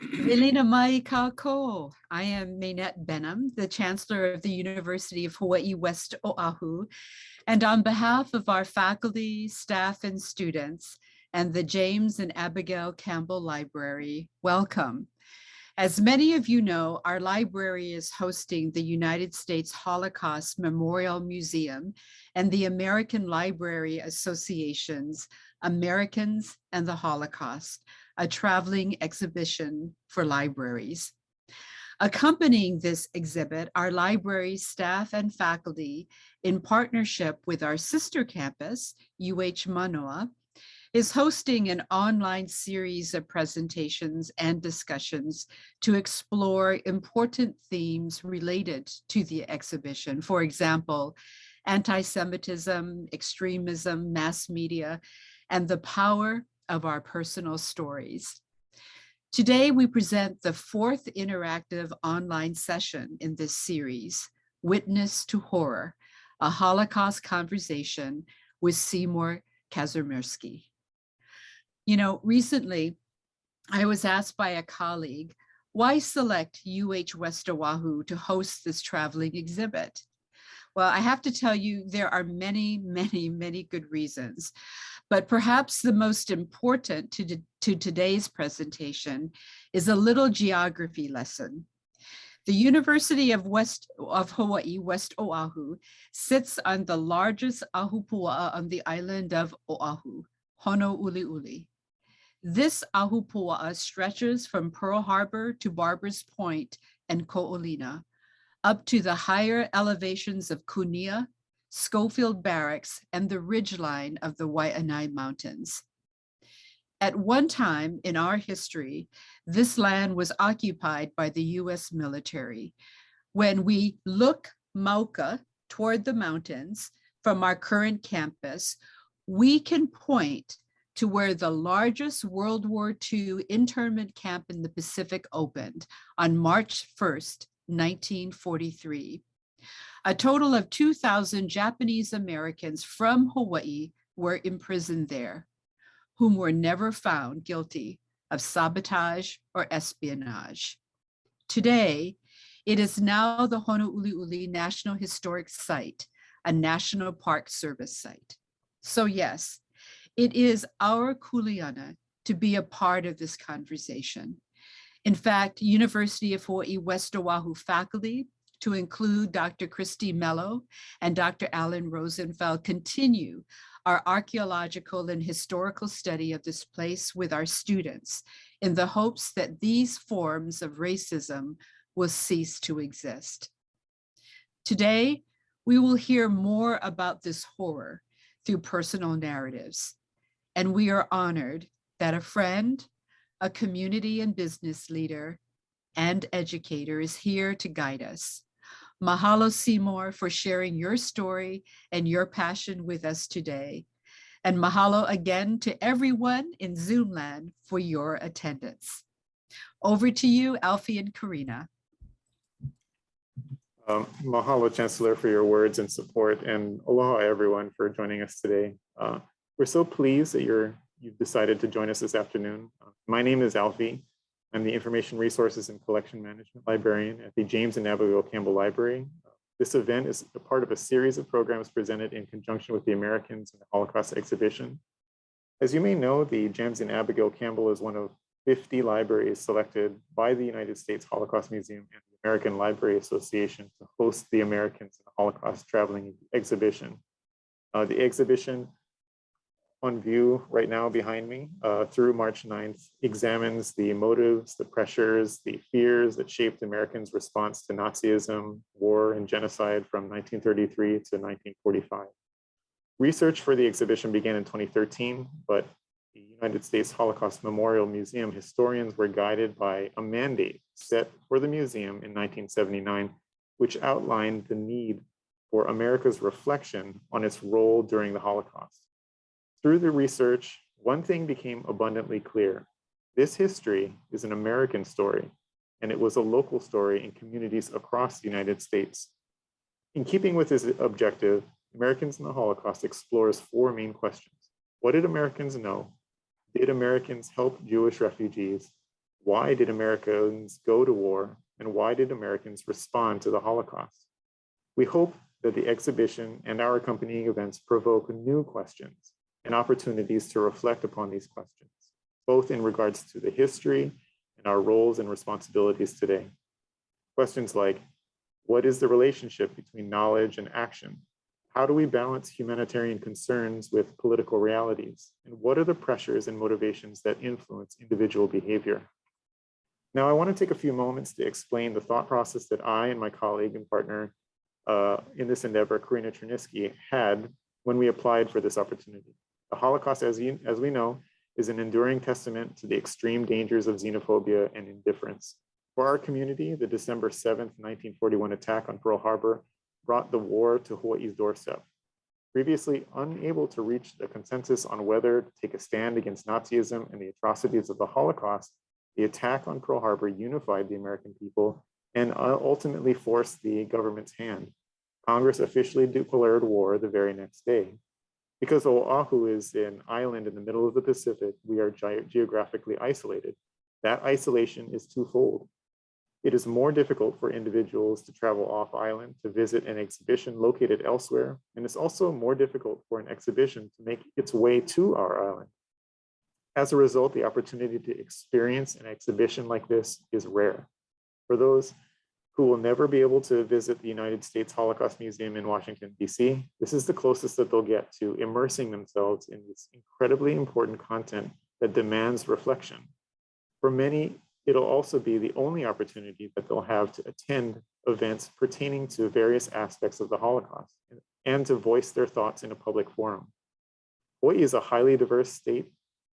Relina mai kako. I am Mainette Benham, the Chancellor of the University of Hawaii West Oahu, and on behalf of our faculty, staff, and students, and the James and Abigail Campbell Library, welcome. As many of you know, our library is hosting the United States Holocaust Memorial Museum and the American Library Association's Americans and the Holocaust, a traveling exhibition for libraries. Accompanying this exhibit, our library staff and faculty, in partnership with our sister campus, UH Manoa, is hosting an online series of presentations and discussions to explore important themes related to the exhibition. For example, anti-Semitism, extremism, mass media, and the power of our personal stories. Today, we present the fourth interactive online session in this series, Witness to Horror, a Holocaust conversation with Seymour Kazimirski. You know, recently, I was asked by a colleague, why select UH West Oahu to host this traveling exhibit? Well, I have to tell you, there are many, many, many good reasons. But perhaps the most important to today's presentation is a little geography lesson. The University of Hawaii, West Oahu, sits on the largest ahupua'a on the island of Oahu, Honouliuli. This ahupua'a stretches from Pearl Harbor to Barbers Point and Ko'olina, up to the higher elevations of Kunia, Schofield Barracks, and the ridgeline of the Waianae Mountains. At one time in our history, this land was occupied by the US military. When we look Mauka toward the mountains from our current campus, we can point to where the largest World War II internment camp in the Pacific opened on March 1st, 1943. A total of 2,000 Japanese Americans from Hawaii were imprisoned there, whom were never found guilty of sabotage or espionage. Today, it is now the Honouliuli National Historic Site, a National Park Service site. So yes, it is our kuleana to be a part of this conversation. In fact, University of Hawaii West Oahu faculty, to include Dr. Christy Mello and Dr. Alan Rosenfeld, continue our archaeological and historical study of this place with our students in the hopes that these forms of racism will cease to exist. Today, we will hear more about this horror through personal narratives, and we are honored that a friend, a community and business leader, and educator is here to guide us. Mahalo, Seymour, for sharing your story and your passion with us today. And mahalo again to everyone in Zoom land for your attendance. Over to you, Alfie and Karina. Mahalo, Chancellor, for your words and support, and aloha everyone for joining us today. We're so pleased that you've decided to join us this afternoon. My name is Alfie. I'm the Information Resources and Collection Management Librarian at the James and Abigail Campbell Library. This event is a part of a series of programs presented in conjunction with the Americans and the Holocaust exhibition. As you may know, the James and Abigail Campbell is one of 50 libraries selected by the United States Holocaust Museum and the American Library Association to host the Americans and the Holocaust traveling exhibition. The exhibition on view right now behind me through March 9th examines the motives, the pressures, the fears that shaped Americans' response to Nazism, war, and genocide from 1933 to 1945. Research for the exhibition began in 2013, but the United States Holocaust Memorial Museum historians were guided by a mandate set for the museum in 1979, which outlined the need for America's reflection on its role during the Holocaust. Through the research, one thing became abundantly clear. This history is an American story, and it was a local story in communities across the United States. In keeping with this objective, Americans in the Holocaust explores four main questions. What did Americans know? Did Americans help Jewish refugees? Why did Americans go to war? And why did Americans respond to the Holocaust? We hope that the exhibition and our accompanying events provoke new questions and opportunities to reflect upon these questions, both in regards to the history and our roles and responsibilities today. Questions like, what is the relationship between knowledge and action? How do we balance humanitarian concerns with political realities? And what are the pressures and motivations that influence individual behavior? Now, I want to take a few moments to explain the thought process that I and my colleague and partner in this endeavor, Karina Cherniski, had when we applied for this opportunity. The Holocaust, as we know, is an enduring testament to the extreme dangers of xenophobia and indifference. For our community, the December 7th, 1941 attack on Pearl Harbor brought the war to Hawaii's doorstep. Previously unable to reach a consensus on whether to take a stand against Nazism and the atrocities of the Holocaust, the attack on Pearl Harbor unified the American people and ultimately forced the government's hand. Congress officially declared war the very next day. Because Oahu is an island in the middle of the Pacific, we are geographically isolated. That isolation is twofold. It is more difficult for individuals to travel off island to visit an exhibition located elsewhere, and it's also more difficult for an exhibition to make its way to our island. As a result, the opportunity to experience an exhibition like this is rare. For those who will never be able to visit the United States Holocaust Museum in Washington, D.C., this is the closest that they'll get to immersing themselves in this incredibly important content that demands reflection. For many, it'll also be the only opportunity that they'll have to attend events pertaining to various aspects of the Holocaust and to voice their thoughts in a public forum. Hawaii is a highly diverse state.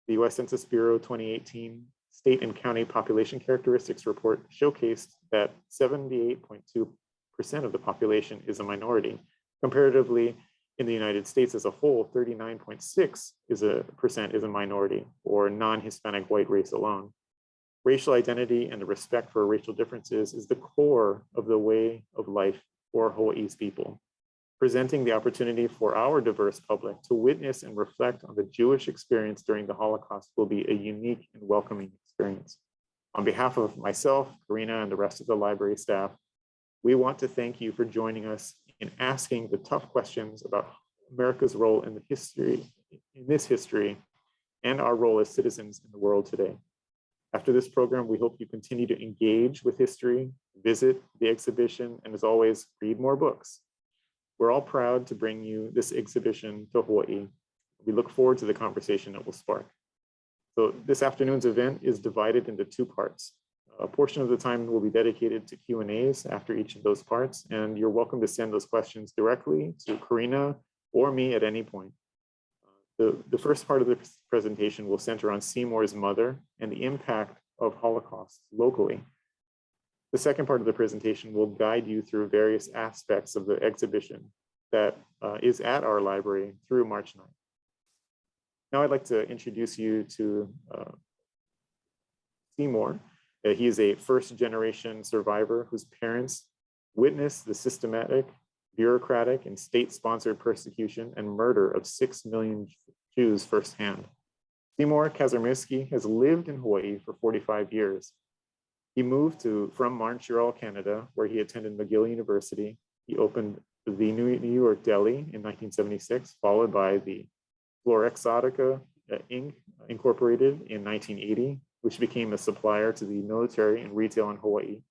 The U.S. Census Bureau 2018 State and County Population Characteristics Report showcased that 78.2% of the population is a minority. Comparatively, in the United States as a whole, 39.6% is a minority, or non-Hispanic white race alone. Racial identity and the respect for racial differences is the core of the way of life for Hawaii's people. Presenting the opportunity for our diverse public to witness and reflect on the Jewish experience during the Holocaust will be a unique and welcoming experience. On behalf of myself, Karina, and the rest of the library staff, we want to thank you for joining us in asking the tough questions about America's role in this history, and our role as citizens in the world today. After this program, we hope you continue to engage with history, visit the exhibition, and as always, read more books. We're all proud to bring you this exhibition to Hawaii. We look forward to the conversation it will spark. So this afternoon's event is divided into two parts. A portion of the time will be dedicated to Q&As after each of those parts, and you're welcome to send those questions directly to Karina or me at any point. The first part of the presentation will center on Seymour's mother and the impact of Holocaust locally. The second part of the presentation will guide you through various aspects of the exhibition that is at our library through March 9th. Now I'd like to introduce you to Seymour. He is a first-generation survivor whose parents witnessed the systematic, bureaucratic, and state-sponsored persecution and murder of 6 million Jews firsthand. Seymour Kazimirski has lived in Hawaii for 45 years. He moved from Montreal, Canada, where he attended McGill University. He opened the New York Deli in 1976, followed by the Florexotica Inc. Incorporated in 1980, which became a supplier to the military and retail in Hawaii.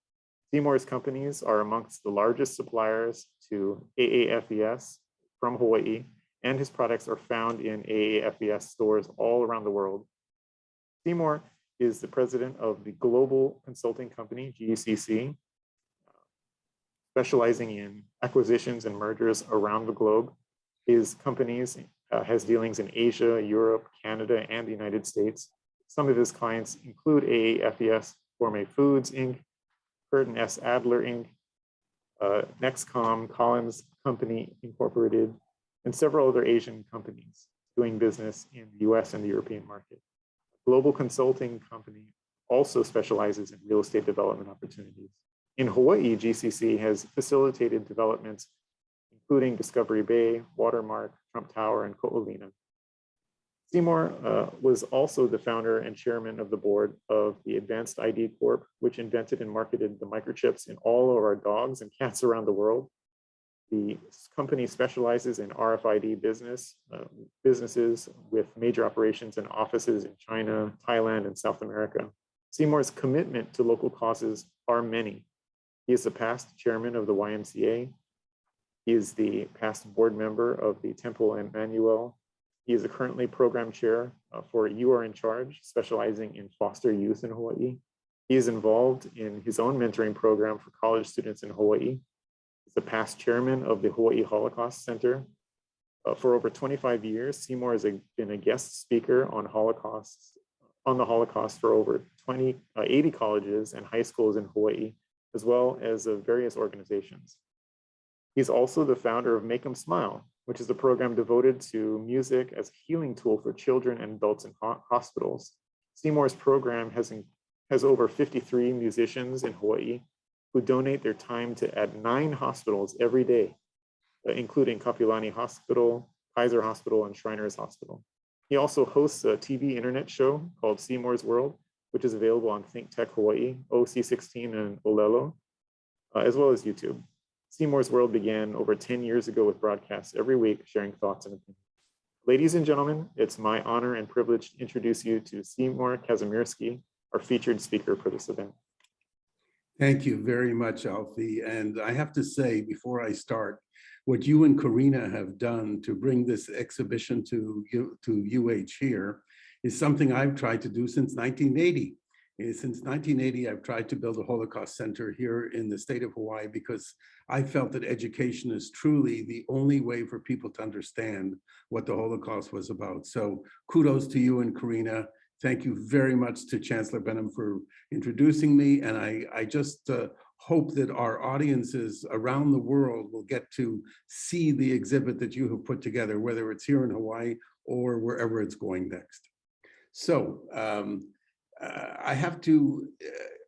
Seymour's companies are amongst the largest suppliers to AAFES from Hawaii, and his products are found in AAFES stores all around the world. Seymour is the president of the global consulting company, GCC, specializing in acquisitions and mergers around the globe. His companies has dealings in Asia, Europe, Canada, and the United States. Some of his clients include AAFES Gourmet Foods, Inc., Curtin S. Adler, Inc., Nexcom, Collins Company, Incorporated, and several other Asian companies doing business in the US and the European market. Global consulting company also specializes in real estate development opportunities. In Hawaii, GCC has facilitated developments including Discovery Bay, Watermark, Trump Tower, and Ko'olina. Seymour was also the founder and chairman of the board of the Advanced ID Corp, which invented and marketed the microchips in all of our dogs and cats around the world. The company specializes in RFID businesses with major operations and offices in China, Thailand, and South America. Seymour's commitment to local causes are many. He is the past chairman of the YMCA. He is the past board member of the Temple Emmanuel. He is currently program chair for You Are in Charge, specializing in foster youth in Hawaii. He is involved in his own mentoring program for college students in Hawaii. He's the past chairman of the Hawaii Holocaust Center. For over 25 years, Seymour has been a guest speaker on the Holocaust for over 80 colleges and high schools in Hawaii, as well as various organizations. He's also the founder of Make 'em Smile, which is a program devoted to music as a healing tool for children and adults in hospitals. Seymour's program has over 53 musicians in Hawaii who donate their time to at 9 hospitals every day, including Kapilani Hospital, Kaiser Hospital, and Shriners Hospital. He also hosts a TV internet show called Seymour's World, which is available on Think Tech Hawaii, OC16, and Olelo, as well as YouTube. Seymour's World began over 10 years ago with broadcasts every week, sharing thoughts and opinions. Ladies and gentlemen, it's my honor and privilege to introduce you to Seymour Kazimirski, our featured speaker for this event. Thank you very much, Alfie. And I have to say, before I start, what you and Karina have done to bring this exhibition to UH here is something I've tried to do since 1980. Since 1980, I've tried to build a Holocaust Center here in the state of Hawaii because I felt that education is truly the only way for people to understand what the Holocaust was about. So kudos to you and Karina. Thank you very much to Chancellor Benham for introducing me. And I just hope that our audiences around the world will get to see the exhibit that you have put together, whether it's here in Hawaii or wherever it's going next. So, I have to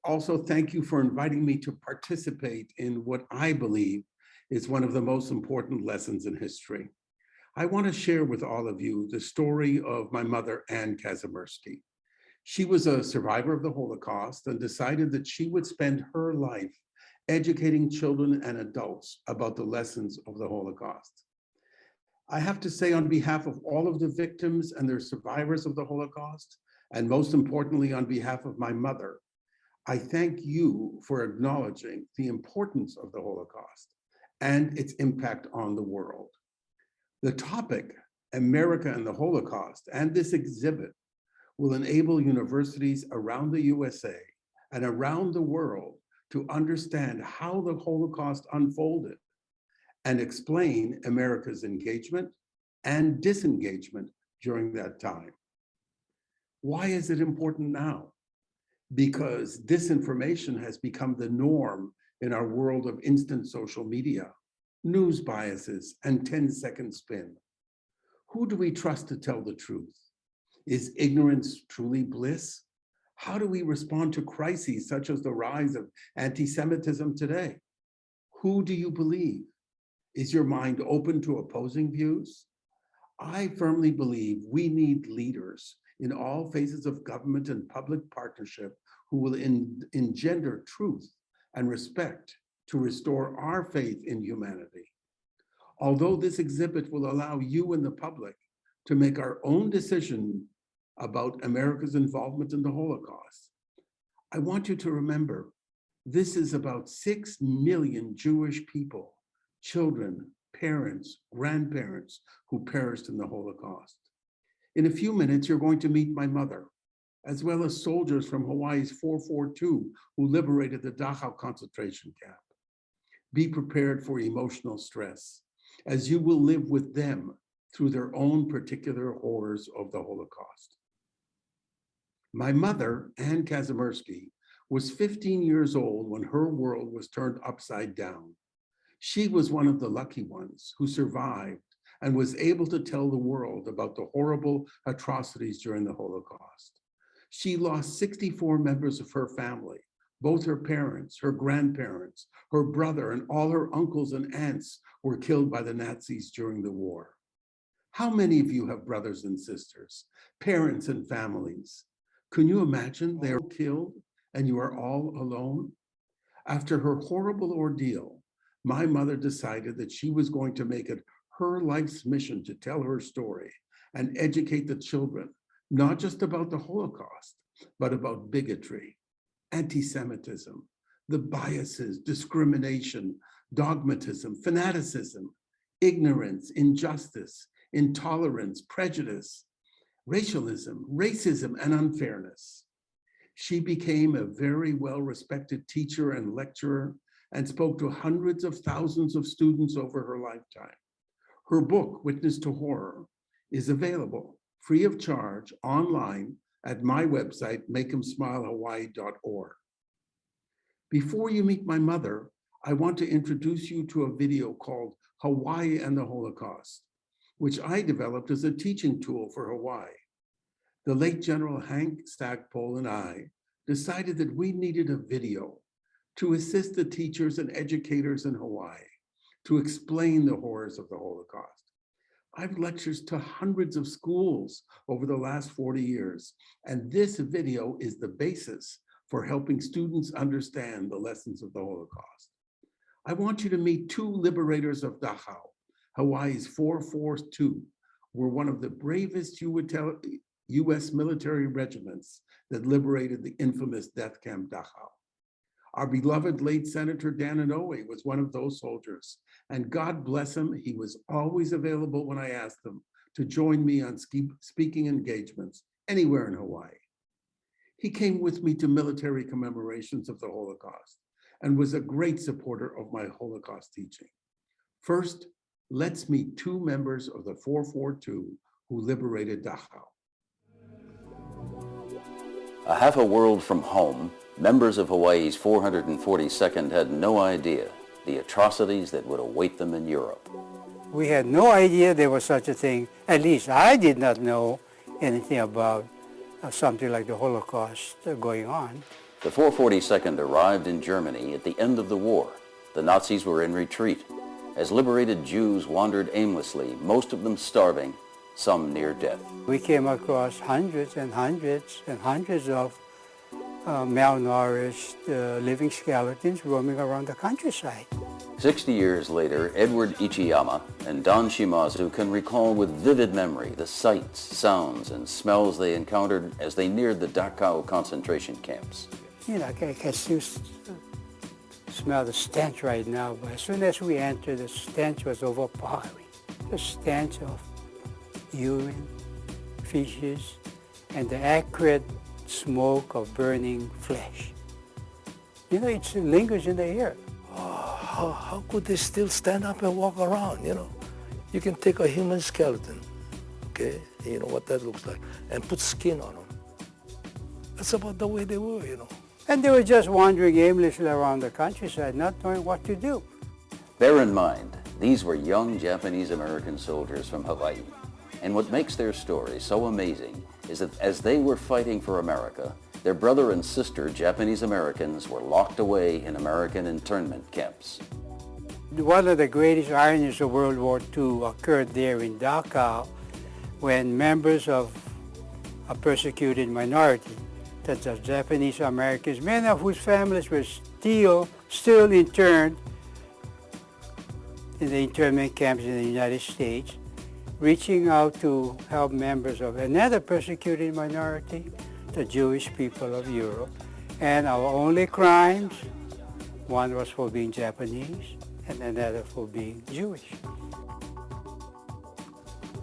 also thank you for inviting me to participate in what I believe is one of the most important lessons in history. I want to share with all of you the story of my mother, Ann Kazimirski. She was a survivor of the Holocaust and decided that she would spend her life educating children and adults about the lessons of the Holocaust. I have to say, on behalf of all of the victims and their survivors of the Holocaust, and most importantly, on behalf of my mother, I thank you for acknowledging the importance of the Holocaust and its impact on the world. The topic, America and the Holocaust, and this exhibit will enable universities around the USA and around the world to understand how the Holocaust unfolded and explain America's engagement and disengagement during that time. Why is it important now? Because disinformation has become the norm in our world of instant social media, news biases, and 10-second spin. Who do we trust to tell the truth? Is ignorance truly bliss? How do we respond to crises such as the rise of anti-Semitism today? Who do you believe? Is your mind open to opposing views? I firmly believe we need leaders in all phases of government and public partnership who will engender truth and respect to restore our faith in humanity. Although this exhibit will allow you and the public to make our own decision about America's involvement in the Holocaust, I want you to remember this is about 6 million Jewish people, children, parents, grandparents who perished in the Holocaust. In a few minutes, you're going to meet my mother, as well as soldiers from Hawaii's 442 who liberated the Dachau concentration camp. Be prepared for emotional stress, as you will live with them through their own particular horrors of the Holocaust. My mother, Ann Kazimirski, was 15 years old when her world was turned upside down. She was one of the lucky ones who survived and was able to tell the world about the horrible atrocities during the Holocaust. She lost 64 members of her family, both her parents, her grandparents, her brother, and all her uncles and aunts were killed by the Nazis during the war. How many of you have brothers and sisters, parents and families? Can you imagine they are killed and you are all alone? After her horrible ordeal, my mother decided that she was going to make it her life's mission to tell her story and educate the children, not just about the Holocaust, but about bigotry, anti-Semitism, the biases, discrimination, dogmatism, fanaticism, ignorance, injustice, intolerance, prejudice, racialism, racism, and unfairness. She became a very well-respected teacher and lecturer and spoke to hundreds of thousands of students over her lifetime. Her book, Witness to Horror, is available free of charge online at my website, makeemsmilehawaii.org. Before you meet my mother, I want to introduce you to a video called Hawaii and the Holocaust, which I developed as a teaching tool for Hawaii. The late General Hank Stackpole and I decided that we needed a video to assist the teachers and educators in Hawaii to explain the horrors of the Holocaust. I've lectured to hundreds of schools over the last 40 years, and this video is the basis for helping students understand the lessons of the Holocaust. I want you to meet two liberators of Dachau. Hawaii's 442 were one of the bravest U.S. military regiments that liberated the infamous death camp Dachau. Our beloved late Senator Dan Inouye was one of those soldiers, and God bless him, he was always available when I asked him to join me on speaking engagements anywhere in Hawaii. He came with me to military commemorations of the Holocaust and was a great supporter of my Holocaust teaching. First, let's meet two members of the 442 who liberated Dachau. A half a world from home, members of Hawaii's 442nd had no idea the atrocities that would await them in Europe. We had no idea there was such a thing. At least I did not know anything about something like the Holocaust going on. The 442nd arrived in Germany at the end of the war. The Nazis were in retreat. As liberated Jews wandered aimlessly, most of them starving, some near death. We came across hundreds and hundreds and hundreds of malnourished living skeletons roaming around the countryside. 60 years later, Edward Ichiyama and Don Shimazu can recall with vivid memory the sights, sounds, and smells they encountered as they neared the Dachau concentration camps. You know, I can still smell the stench right now, but as soon as we entered, the stench was overpowering. The stench of urine, feces, and the acrid smoke of burning flesh. You know, it lingers in the air. How could they still stand up and walk around, you know? You can take a human skeleton, okay, you know what that looks like, and put skin on them. That's about the way they were, you know. And they were just wandering aimlessly around the countryside, not knowing what to do. Bear in mind, these were young Japanese-American soldiers from Hawaii. And what makes their story so amazing is that as they were fighting for America, their brother and sister Japanese-Americans were locked away in American internment camps. One of the greatest ironies of World War II occurred there in Dachau when members of a persecuted minority, such as Japanese Americans, many of whose families were still interned in the internment camps in the United States, reaching out to help members of another persecuted minority, the Jewish people of Europe. And our only crimes, one was for being Japanese and another for being Jewish.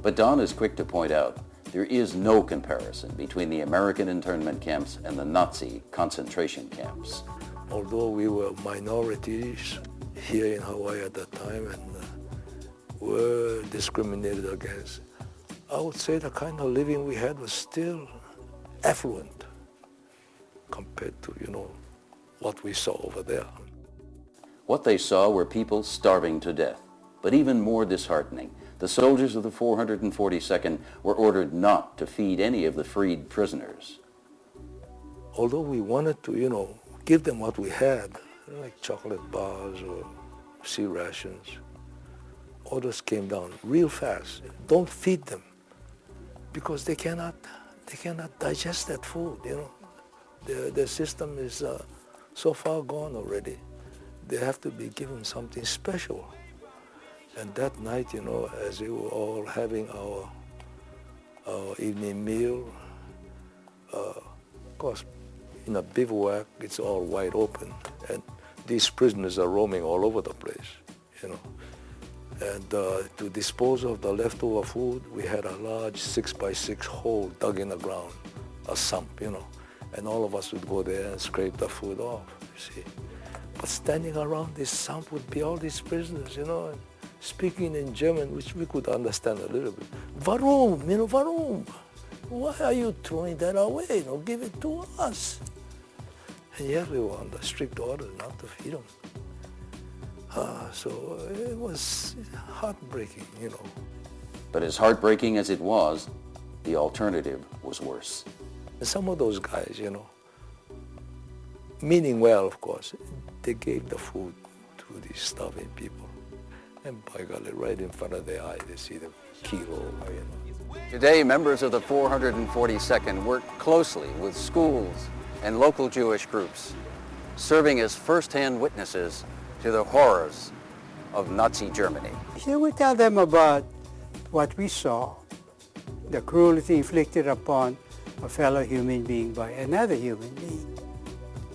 But Don is quick to point out there is no comparison between the American internment camps and the Nazi concentration camps. Although we were minorities here in Hawaii at that time and were discriminated against, I would say the kind of living we had was still affluent compared to, you know, what we saw over there. What they saw were people starving to death. But even more disheartening, the soldiers of the 442nd were ordered not to feed any of the freed prisoners. Although we wanted to, you know, give them what we had, like chocolate bars or sea rations, orders came down real fast. Don't feed them because they cannot digest that food, you know. Their system is so far gone already. They have to be given something special. And that night, you know, as we were all having our evening meal, of course, in a bivouac, it's all wide open, and these prisoners are roaming all over the place, you know. And to dispose of the leftover food, we had a large 6x6 hole dug in the ground, a sump, you know, and all of us would go there and scrape the food off, you see. But standing around this sump would be all these prisoners, you know, and speaking in German, which we could understand a little bit. Warum, you know, warum? Why are you throwing that away? You know, give it to us. And yet we were under strict orders not to feed them. So it was heartbreaking, you know. But as heartbreaking as it was, the alternative was worse. Some of those guys, you know, meaning well, of course, they gave the food to these starving people. And by golly, right in front of their eye, they see the kilo, you know. Today, members of the 442nd work closely with schools and local Jewish groups, serving as first-hand witnesses to the horrors of Nazi Germany. Here we tell them about what we saw, the cruelty inflicted upon a fellow human being by another human being.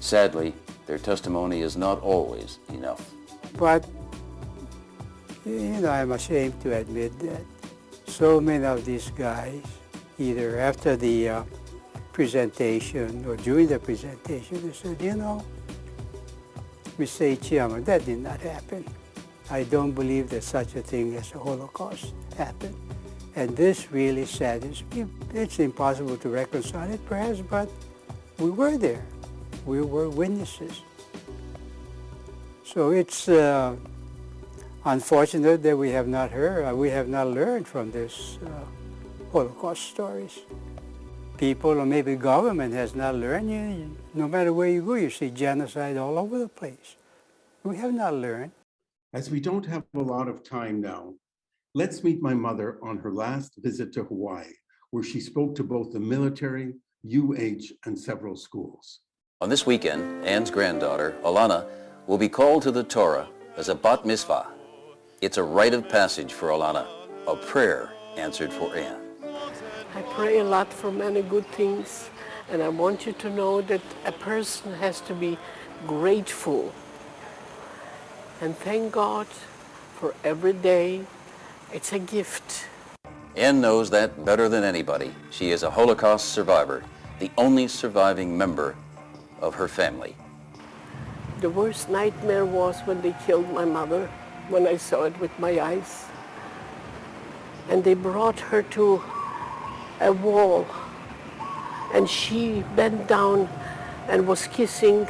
Sadly, their testimony is not always enough. But, you know, I'm ashamed to admit that so many of these guys, either after the presentation or during the presentation, they said, you know, Mr. Ichiyama, that did not happen. I don't believe that such a thing as a Holocaust happened. And this really saddens me. It's impossible to reconcile it, perhaps, but we were there. We were witnesses. So it's unfortunate that we have not learned from this Holocaust stories. People, or maybe government, has not learned. No matter where you go, you see genocide all over the place. We have not learned. As we don't have a lot of time now, let's meet my mother on her last visit to Hawaii, where she spoke to both the military, UH, and several schools. On this weekend, Ann's granddaughter, Alana, will be called to the Torah as a bat mitzvah. It's a rite of passage for Alana, a prayer answered for Ann. I pray a lot for many good things, and I want you to know that a person has to be grateful and thank God for every day. It's a gift. Ann knows that better than anybody. She is a Holocaust survivor, the only surviving member of her family. The worst nightmare was when they killed my mother, when I saw it with my eyes. And they brought her to a wall, and she bent down and was kissing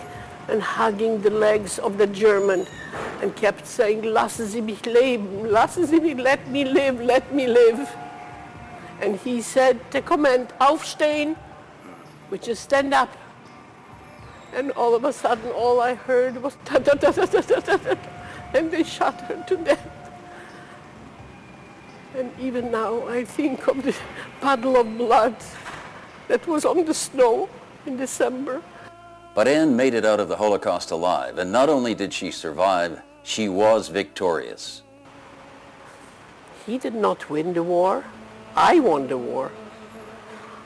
and hugging the legs of the German and kept saying, "Lassen Sie mich leben, lassen Sie mich, let me live, let me live." And he said the command, "Aufstehen," which is stand up. And all of a sudden, all I heard was ta ta ta ta ta ta ta ta, and they shot her to death. And even now, I think of the puddle of blood that was on the snow in December. But Ann made it out of the Holocaust alive, and not only did she survive, she was victorious. He did not win the war. I won the war.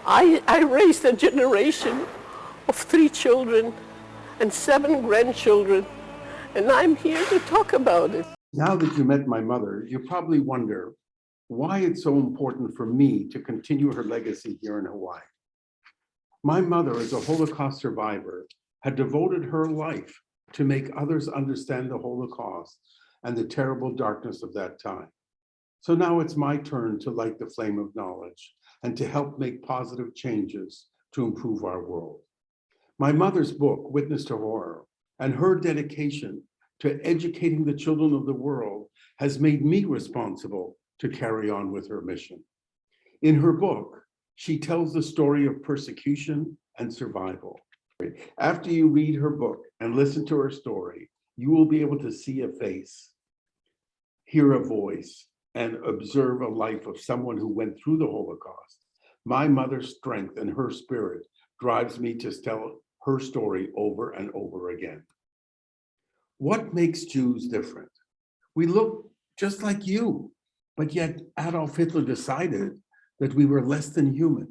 I raised a generation of 3 children and 7 grandchildren, and I'm here to talk about it. Now that you met my mother, you probably wonder why it's so important for me to continue her legacy here in Hawaii. My mother, as a Holocaust survivor, had devoted her life to make others understand the Holocaust and the terrible darkness of that time. So now it's my turn to light the flame of knowledge and to help make positive changes to improve our world. My mother's book, Witness to Horror, and her dedication to educating the children of the world has made me responsible to carry on with her mission. In her book, she tells the story of persecution and survival. After you read her book and listen to her story, you will be able to see a face, hear a voice, and observe a life of someone who went through the Holocaust, my mother's strength and her spirit drives me to tell her story over and over again. What makes Jews different? We look just like you, but yet Adolf Hitler decided that we were less than human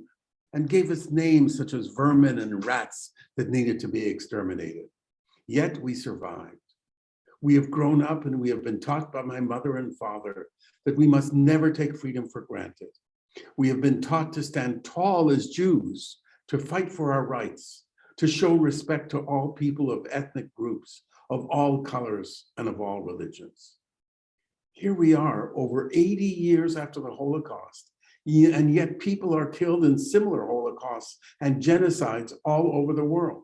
and gave us names such as vermin and rats that needed to be exterminated. Yet we survived. We have grown up and we have been taught by my mother and father that we must never take freedom for granted. We have been taught to stand tall as Jews, to fight for our rights, to show respect to all people of ethnic groups, of all colors and of all religions. Here we are over 80 years after the Holocaust, and yet people are killed in similar Holocausts and genocides all over the world.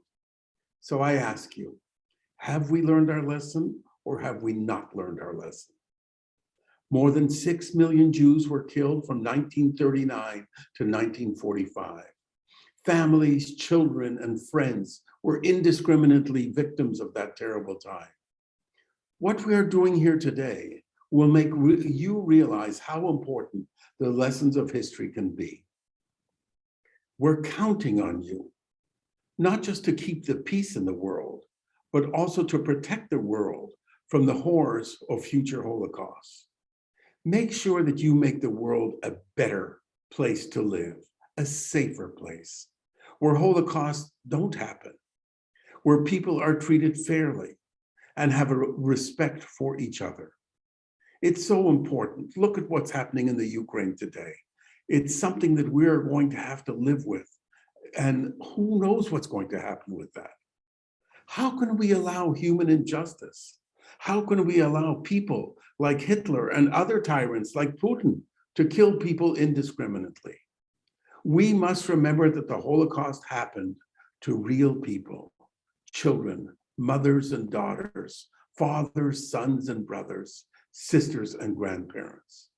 So I ask you, have we learned our lesson or have we not learned our lesson? More than 6 million Jews were killed from 1939 to 1945. Families, children, and friends were indiscriminately victims of that terrible time. What we are doing here today will make you realize how important the lessons of history can be. We're counting on you, not just to keep the peace in the world, but also to protect the world from the horrors of future Holocausts. Make sure that you make the world a better place to live, a safer place, where Holocausts don't happen, where people are treated fairly and have a respect for each other. It's so important. Look at what's happening in the Ukraine today. It's something that we're going to have to live with. And who knows what's going to happen with that? How can we allow human injustice? How can we allow people like Hitler and other tyrants like Putin to kill people indiscriminately? We must remember that the Holocaust happened to real people, children, mothers and daughters, fathers, sons and brothers, sisters and grandparents.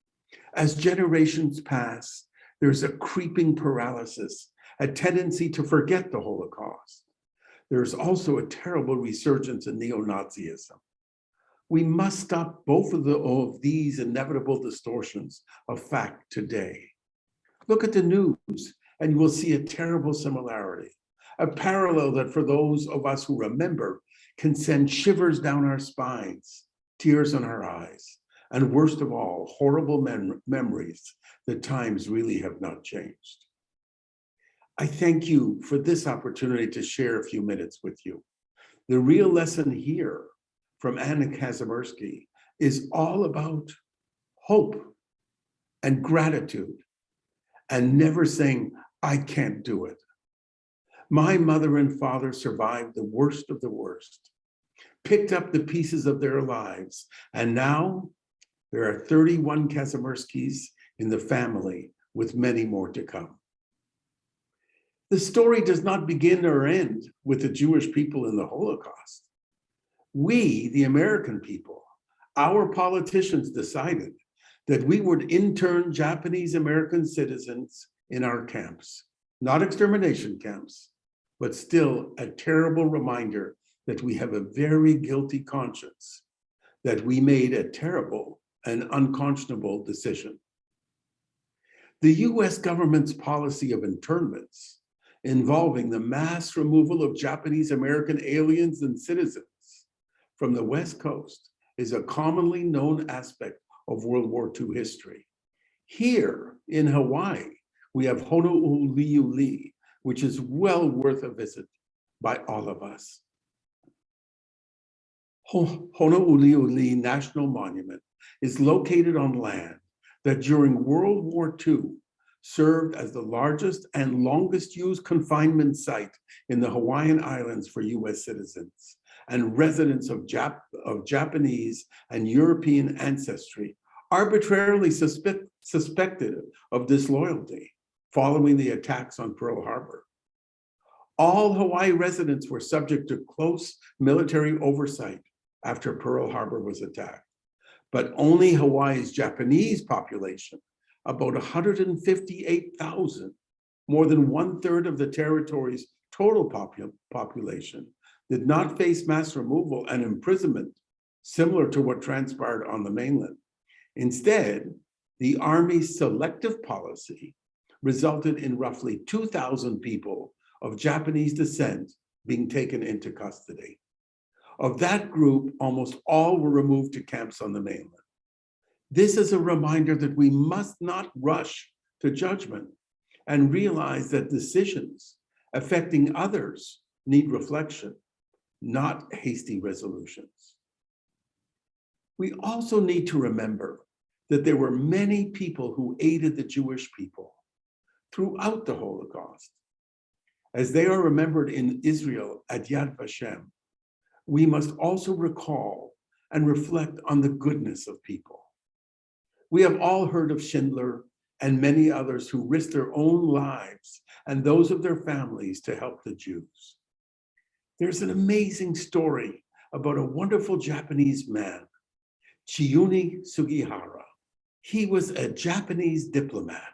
As generations pass, there's a creeping paralysis, a tendency to forget the Holocaust. There's also a terrible resurgence in neo-Nazism. We must stop both of these inevitable distortions of fact today. Look at the news and you will see a terrible similarity, a parallel that for those of us who remember can send shivers down our spines, tears in our eyes, and worst of all, horrible memories that times really have not changed. I thank you for this opportunity to share a few minutes with you. The real lesson here from Ann Kazimirski is all about hope and gratitude and never saying, I can't do it. My mother and father survived the worst of the worst, picked up the pieces of their lives, and now there are 31 Kazimirskis in the family with many more to come. The story does not begin or end with the Jewish people in the Holocaust. We, the American people, our politicians decided that we would intern Japanese American citizens in our camps, not extermination camps, but still a terrible reminder that we have a very guilty conscience, that we made a terrible and unconscionable decision. The US government's policy of internments involving the mass removal of Japanese American aliens and citizens from the West Coast is a commonly known aspect of World War II history. Here in Hawaii, we have Honouliuli, which is well worth a visit by all of us. Honouliuli National Monument is located on land that during World War II served as the largest and longest used confinement site in the Hawaiian Islands for US citizens and residents of Japanese and European ancestry arbitrarily suspected of disloyalty following the attacks on Pearl Harbor. All Hawaii residents were subject to close military oversight after Pearl Harbor was attacked, but only Hawaii's Japanese population, about 158,000, more than 1/3 of the territory's total population, did not face mass removal and imprisonment, similar to what transpired on the mainland. Instead, the Army's selective policy resulted in roughly 2,000 people of Japanese descent being taken into custody. Of that group, almost all were removed to camps on the mainland. This is a reminder that we must not rush to judgment and realize that decisions affecting others need reflection, not hasty resolutions. We also need to remember that there were many people who aided the Jewish people throughout the Holocaust. As they are remembered in Israel at Yad Vashem, we must also recall and reflect on the goodness of people. We have all heard of Schindler and many others who risked their own lives and those of their families to help the Jews. There's an amazing story about a wonderful Japanese man, Chiyuni Sugihara. He was a Japanese diplomat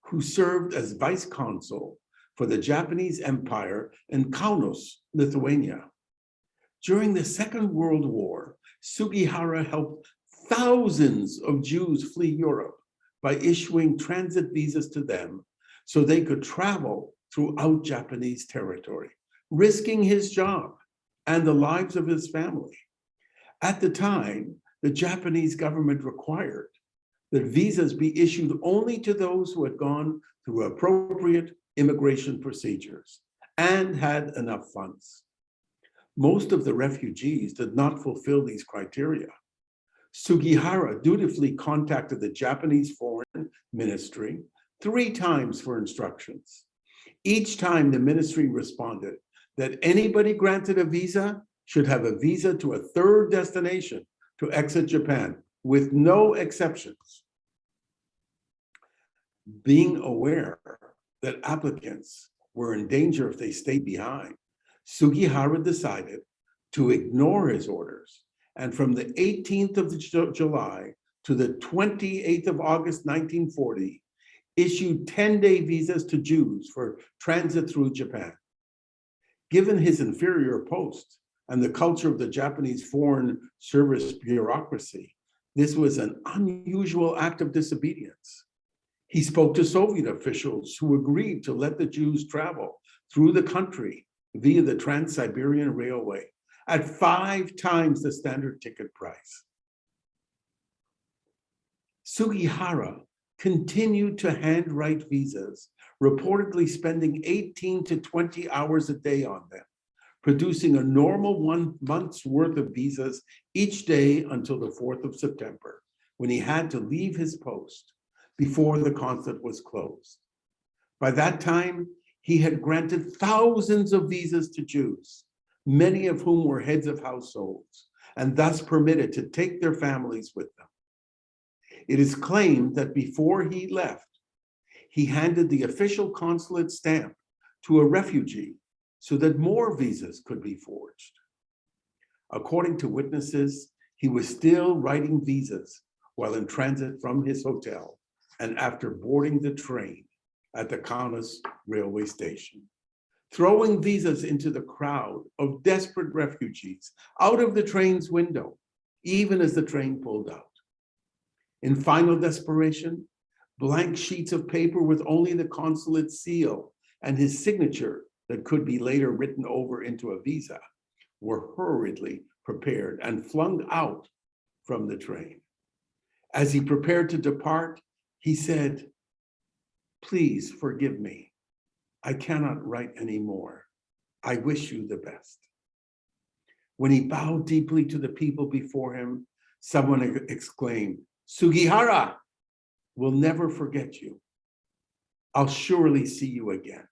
who served as vice consul for the Japanese Empire in Kaunas, Lithuania. During the Second World War, Sugihara helped thousands of Jews flee Europe by issuing transit visas to them so they could travel throughout Japanese territory, risking his job and the lives of his family. At the time, the Japanese government required that visas be issued only to those who had gone through appropriate immigration procedures and had enough funds. Most of the refugees did not fulfill these criteria. Sugihara dutifully contacted the Japanese Foreign Ministry 3 times for instructions. Each time the ministry responded that anybody granted a visa should have a visa to a 3rd destination to exit Japan, with no exceptions. Being aware that applicants were in danger if they stayed behind, Sugihara decided to ignore his orders, and from the 18th of July to the 28th of August 1940, issued 10-day visas to Jews for transit through Japan. Given his inferior post and the culture of the Japanese Foreign Service bureaucracy, this was an unusual act of disobedience. He spoke to Soviet officials who agreed to let the Jews travel through the country via the Trans-Siberian Railway at 5 times the standard ticket price. Sugihara continued to handwrite visas, reportedly spending 18 to 20 hours a day on them, producing a normal 1 month's worth of visas each day until the 4th of September, when he had to leave his post before the consulate was closed. By that time, he had granted thousands of visas to Jews, many of whom were heads of households, and thus permitted to take their families with them. It is claimed that before he left, he handed the official consulate stamp to a refugee so that more visas could be forged. According to witnesses, he was still writing visas while in transit from his hotel and after boarding the train at the Kaunas railway station, throwing visas into the crowd of desperate refugees out of the train's window, even as the train pulled out. In final desperation, blank sheets of paper with only the consulate seal and his signature that could be later written over into a visa were hurriedly prepared and flung out from the train. As he prepared to depart, he said, "Please forgive me. I cannot write anymore. I wish you the best." When he bowed deeply to the people before him, someone exclaimed, "Sugihara, we'll never forget you. I'll surely see you again."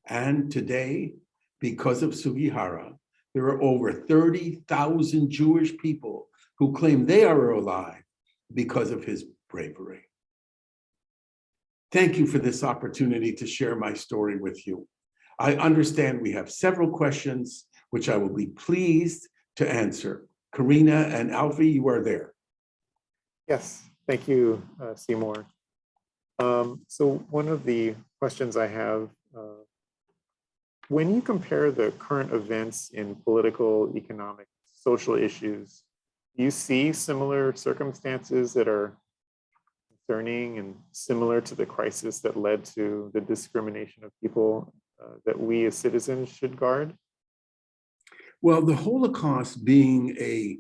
And today, because of Sugihara, there are over 30,000 Jewish people who claim they are alive because of his bravery. Thank you for this opportunity to share my story with you. I understand we have several questions, which I will be pleased to answer. Karina and Alfie, you are there. Yes, thank you, Seymour. So one of the questions I have, when you compare the current events in political, economic, social issues, Do you see similar circumstances that are concerning and similar to the crisis that led to the discrimination of people that we as citizens should guard? Well, the Holocaust being a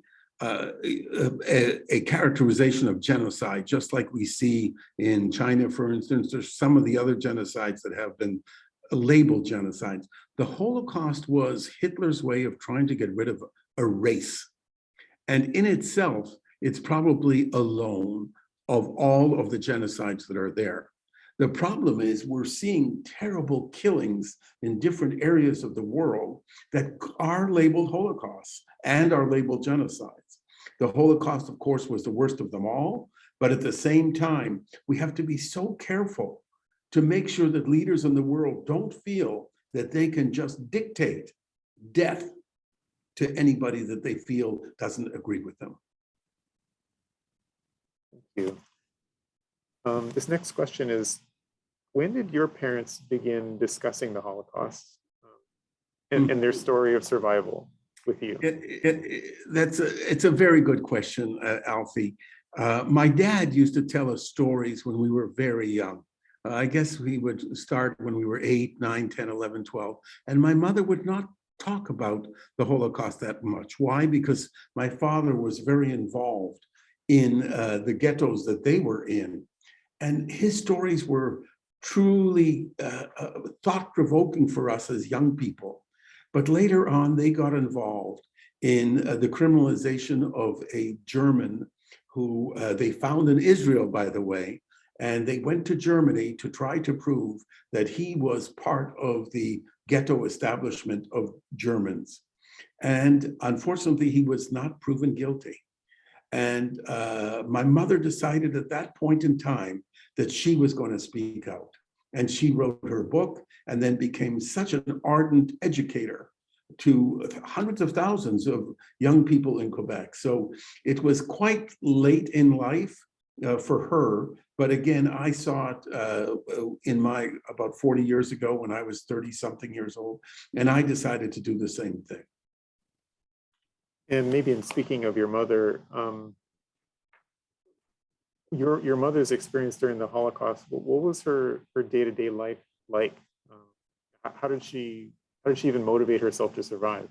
characterization of genocide, just like we see in China, for instance, or some of the other genocides that have been labeled genocides. The Holocaust was Hitler's way of trying to get rid of a race. And in itself, it's probably alone of all of the genocides that are there. The problem is we're seeing terrible killings in different areas of the world that are labeled Holocausts and are labeled genocides. The Holocaust, of course, was the worst of them all, but at the same time, we have to be so careful to make sure that leaders in the world don't feel that they can just dictate death to anybody that they feel doesn't agree with them. Thank you. This next question is, when did your parents begin discussing the Holocaust and their story of survival with you? It's a very good question, Alfie. My dad used to tell us stories when we were very young. I guess we would start when we were 8, 9, 10, 11, 12. And my mother would not talk about the Holocaust that much. Why? Because my father was very involved in the ghettos that they were in. And his stories were truly thought-provoking for us as young people. But later on, they got involved in the criminalization of a German who they found in Israel, by the way, and they went to Germany to try to prove that he was part of the ghetto establishment of Germans. And unfortunately, he was not proven guilty. And my mother decided at that point in time that she was going to speak out. And she wrote her book and then became such an ardent educator to hundreds of thousands of young people in Quebec. So it was quite late in life for her. But again, I saw it in my about 40 years ago when I was 30 something years old, and I decided to do the same thing. And maybe in speaking of your mother, your mother's experience during the Holocaust, what was her day-to-day life like? How did she even motivate herself to survive?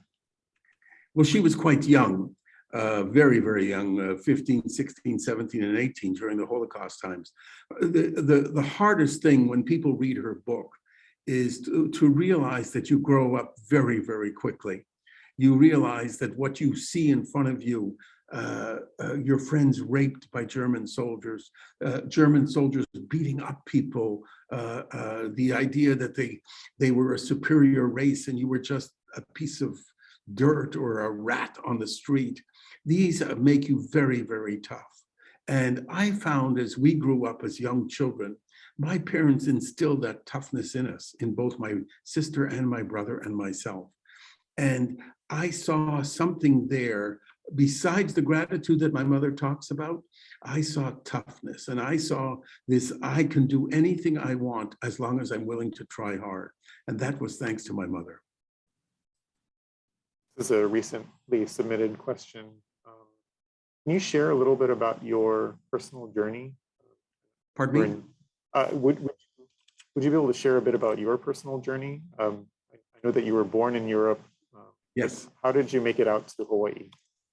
Well, she was quite young, very, very young, 15, 16, 17, and 18 during the Holocaust times. The hardest thing when people read her book is to realize that you grow up very, very quickly. You realize that what you see in front of you, your friends raped by German soldiers beating up people, the idea that they were a superior race and you were just a piece of dirt or a rat on the street. These make you very, very tough. And I found as we grew up as young children, my parents instilled that toughness in us, in both my sister and my brother and myself. And I saw something there, besides the gratitude that my mother talks about, I saw toughness. And I saw this, I can do anything I want as long as I'm willing to try hard. And that was thanks to my mother. This is a recently submitted question. Can you share a little bit about your personal journey? Pardon me? Would you be able to share a bit about your personal journey? I know that you were born in Europe. Yes. How did you make it out to Hawaii?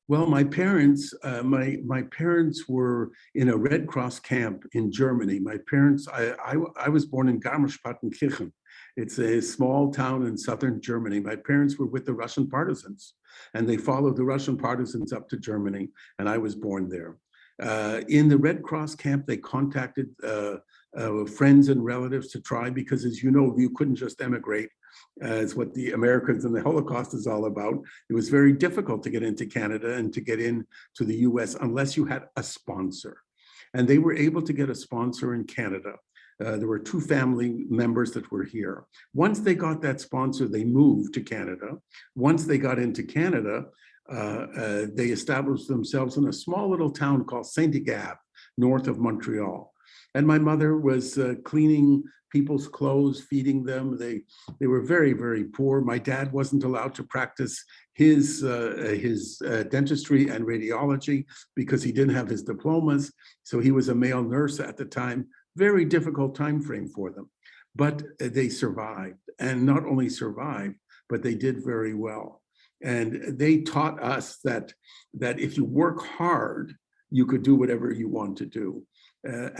Well, my parents, my parents were in a Red Cross camp in Germany. My parents, I was born in Garmisch-Partenkirchen. It's a small town in southern Germany. My parents were with the Russian partisans, and they followed the Russian partisans up to Germany, and I was born there. In the Red Cross camp, they contacted friends and relatives to try, because as you know, you couldn't just emigrate. It's what the Americans and the Holocaust is all about. It was very difficult to get into Canada and to get into the US unless you had a sponsor. And they were able to get a sponsor in Canada. There were 2 family members that were here. Once they got that sponsor, they moved to Canada. Once they got into Canada, they established themselves in a small little town called Saint-Agathe, north of Montreal. And my mother was cleaning people's clothes, feeding them. They were very, very poor. My dad wasn't allowed to practice his dentistry and radiology because he didn't have his diplomas. So he was a male nurse at the time. Very difficult time frame for them. But they survived, and not only survived, but they did very well. And they taught us that if you work hard, you could do whatever you want to do.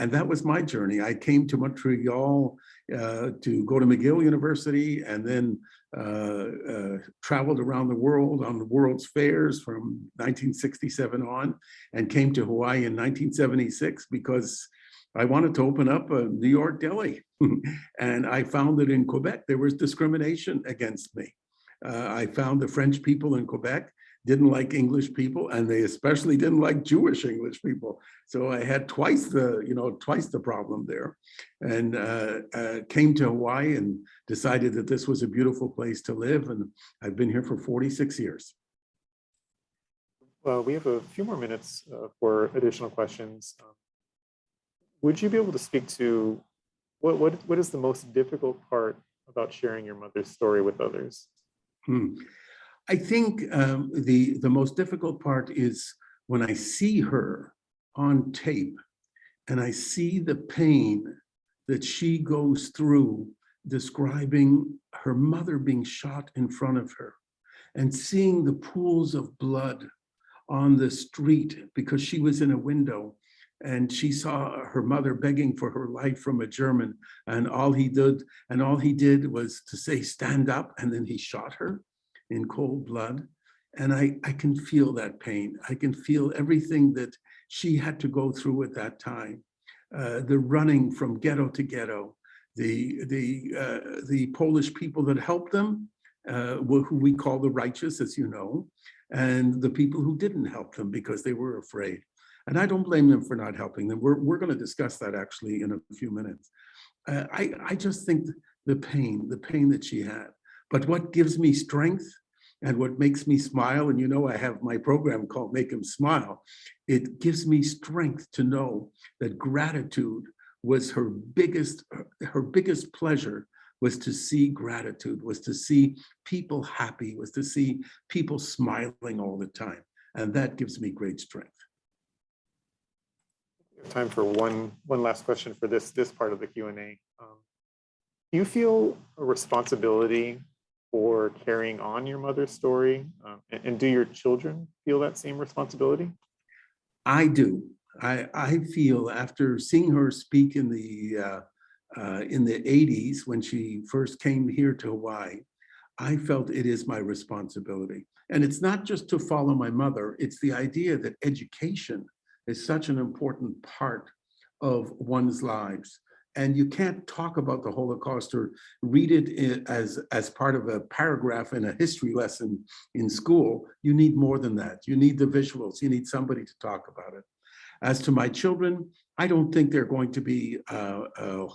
And that was my journey. I came to Montreal to go to McGill University, and then traveled around the world on the world's fairs from 1967 on, and came to Hawaii in 1976 because I wanted to open up a New York deli. And I found that in Quebec, there was discrimination against me. I found the French people in Quebec didn't like English people, and they especially didn't like Jewish English people. So I had twice the problem there, and came to Hawaii and decided that this was a beautiful place to live. And I've been here for 46 years. Well, we have a few more minutes for additional questions. Would you be able to speak to what is the most difficult part about sharing your mother's story with others? I think the most difficult part is when I see her on tape and I see the pain that she goes through describing her mother being shot in front of her, and seeing the pools of blood on the street because she was in a window and she saw her mother begging for her life from a German, and all he did was to say, "Stand up," and then he shot her in cold blood. And I can feel that pain. I can feel everything that she had to go through at that time. The running from ghetto to ghetto, the Polish people that helped them, who we call the righteous, as you know, and the people who didn't help them because they were afraid. And I don't blame them for not helping them. We're going to discuss that actually in a few minutes. I just think the pain that she had. But what gives me strength and what makes me smile, and you know I have my program called Make 'Em Smile, it gives me strength to know that gratitude was her biggest pleasure, was to see gratitude, was to see people happy, was to see people smiling all the time. And that gives me great strength. We have time for one last question for this part of the Q&A. Do you feel a responsibility for carrying on your mother's story? And do your children feel that same responsibility? I do. I feel, after seeing her speak in the 80s when she first came here to Hawaii, I felt it is my responsibility. And it's not just to follow my mother, it's the idea that education is such an important part of one's lives. And you can't talk about the Holocaust or read it as part of a paragraph in a history lesson in school. You need more than that. You need the visuals. You need somebody to talk about it. As to my children, I don't think they're going to be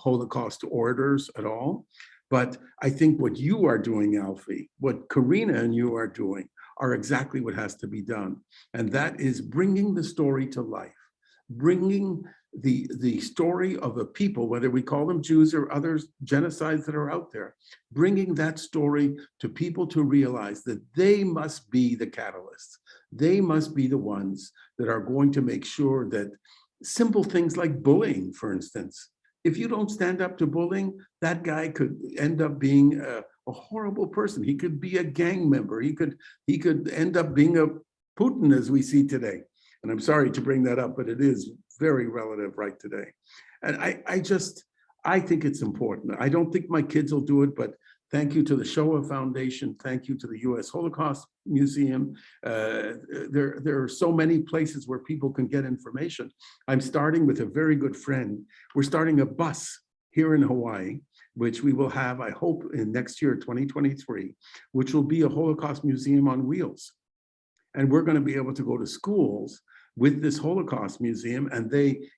Holocaust orators at all. But I think what you are doing, Alfie, what Karina and you are doing, are exactly what has to be done. And that is bringing the story to life, bringing the story of a people, whether we call them Jews or others, genocides that are out there, bringing that story to people to realize that they must be the catalysts. They must be the ones that are going to make sure that simple things like bullying, for instance, if you don't stand up to bullying, that guy could end up being a horrible person. He could be a gang member. He could end up being a Putin, as we see today. And I'm sorry to bring that up, but it is very relative right today. And I think it's important. I don't think my kids will do it, but thank you to the Shoah Foundation. Thank you to the U.S. Holocaust Museum. There are so many places where people can get information. I'm starting with a very good friend. We're starting a bus here in Hawaii, which we will have, I hope, in next year, 2023, which will be a Holocaust museum on wheels. And we're going to be able to go to schools with this Holocaust museum, and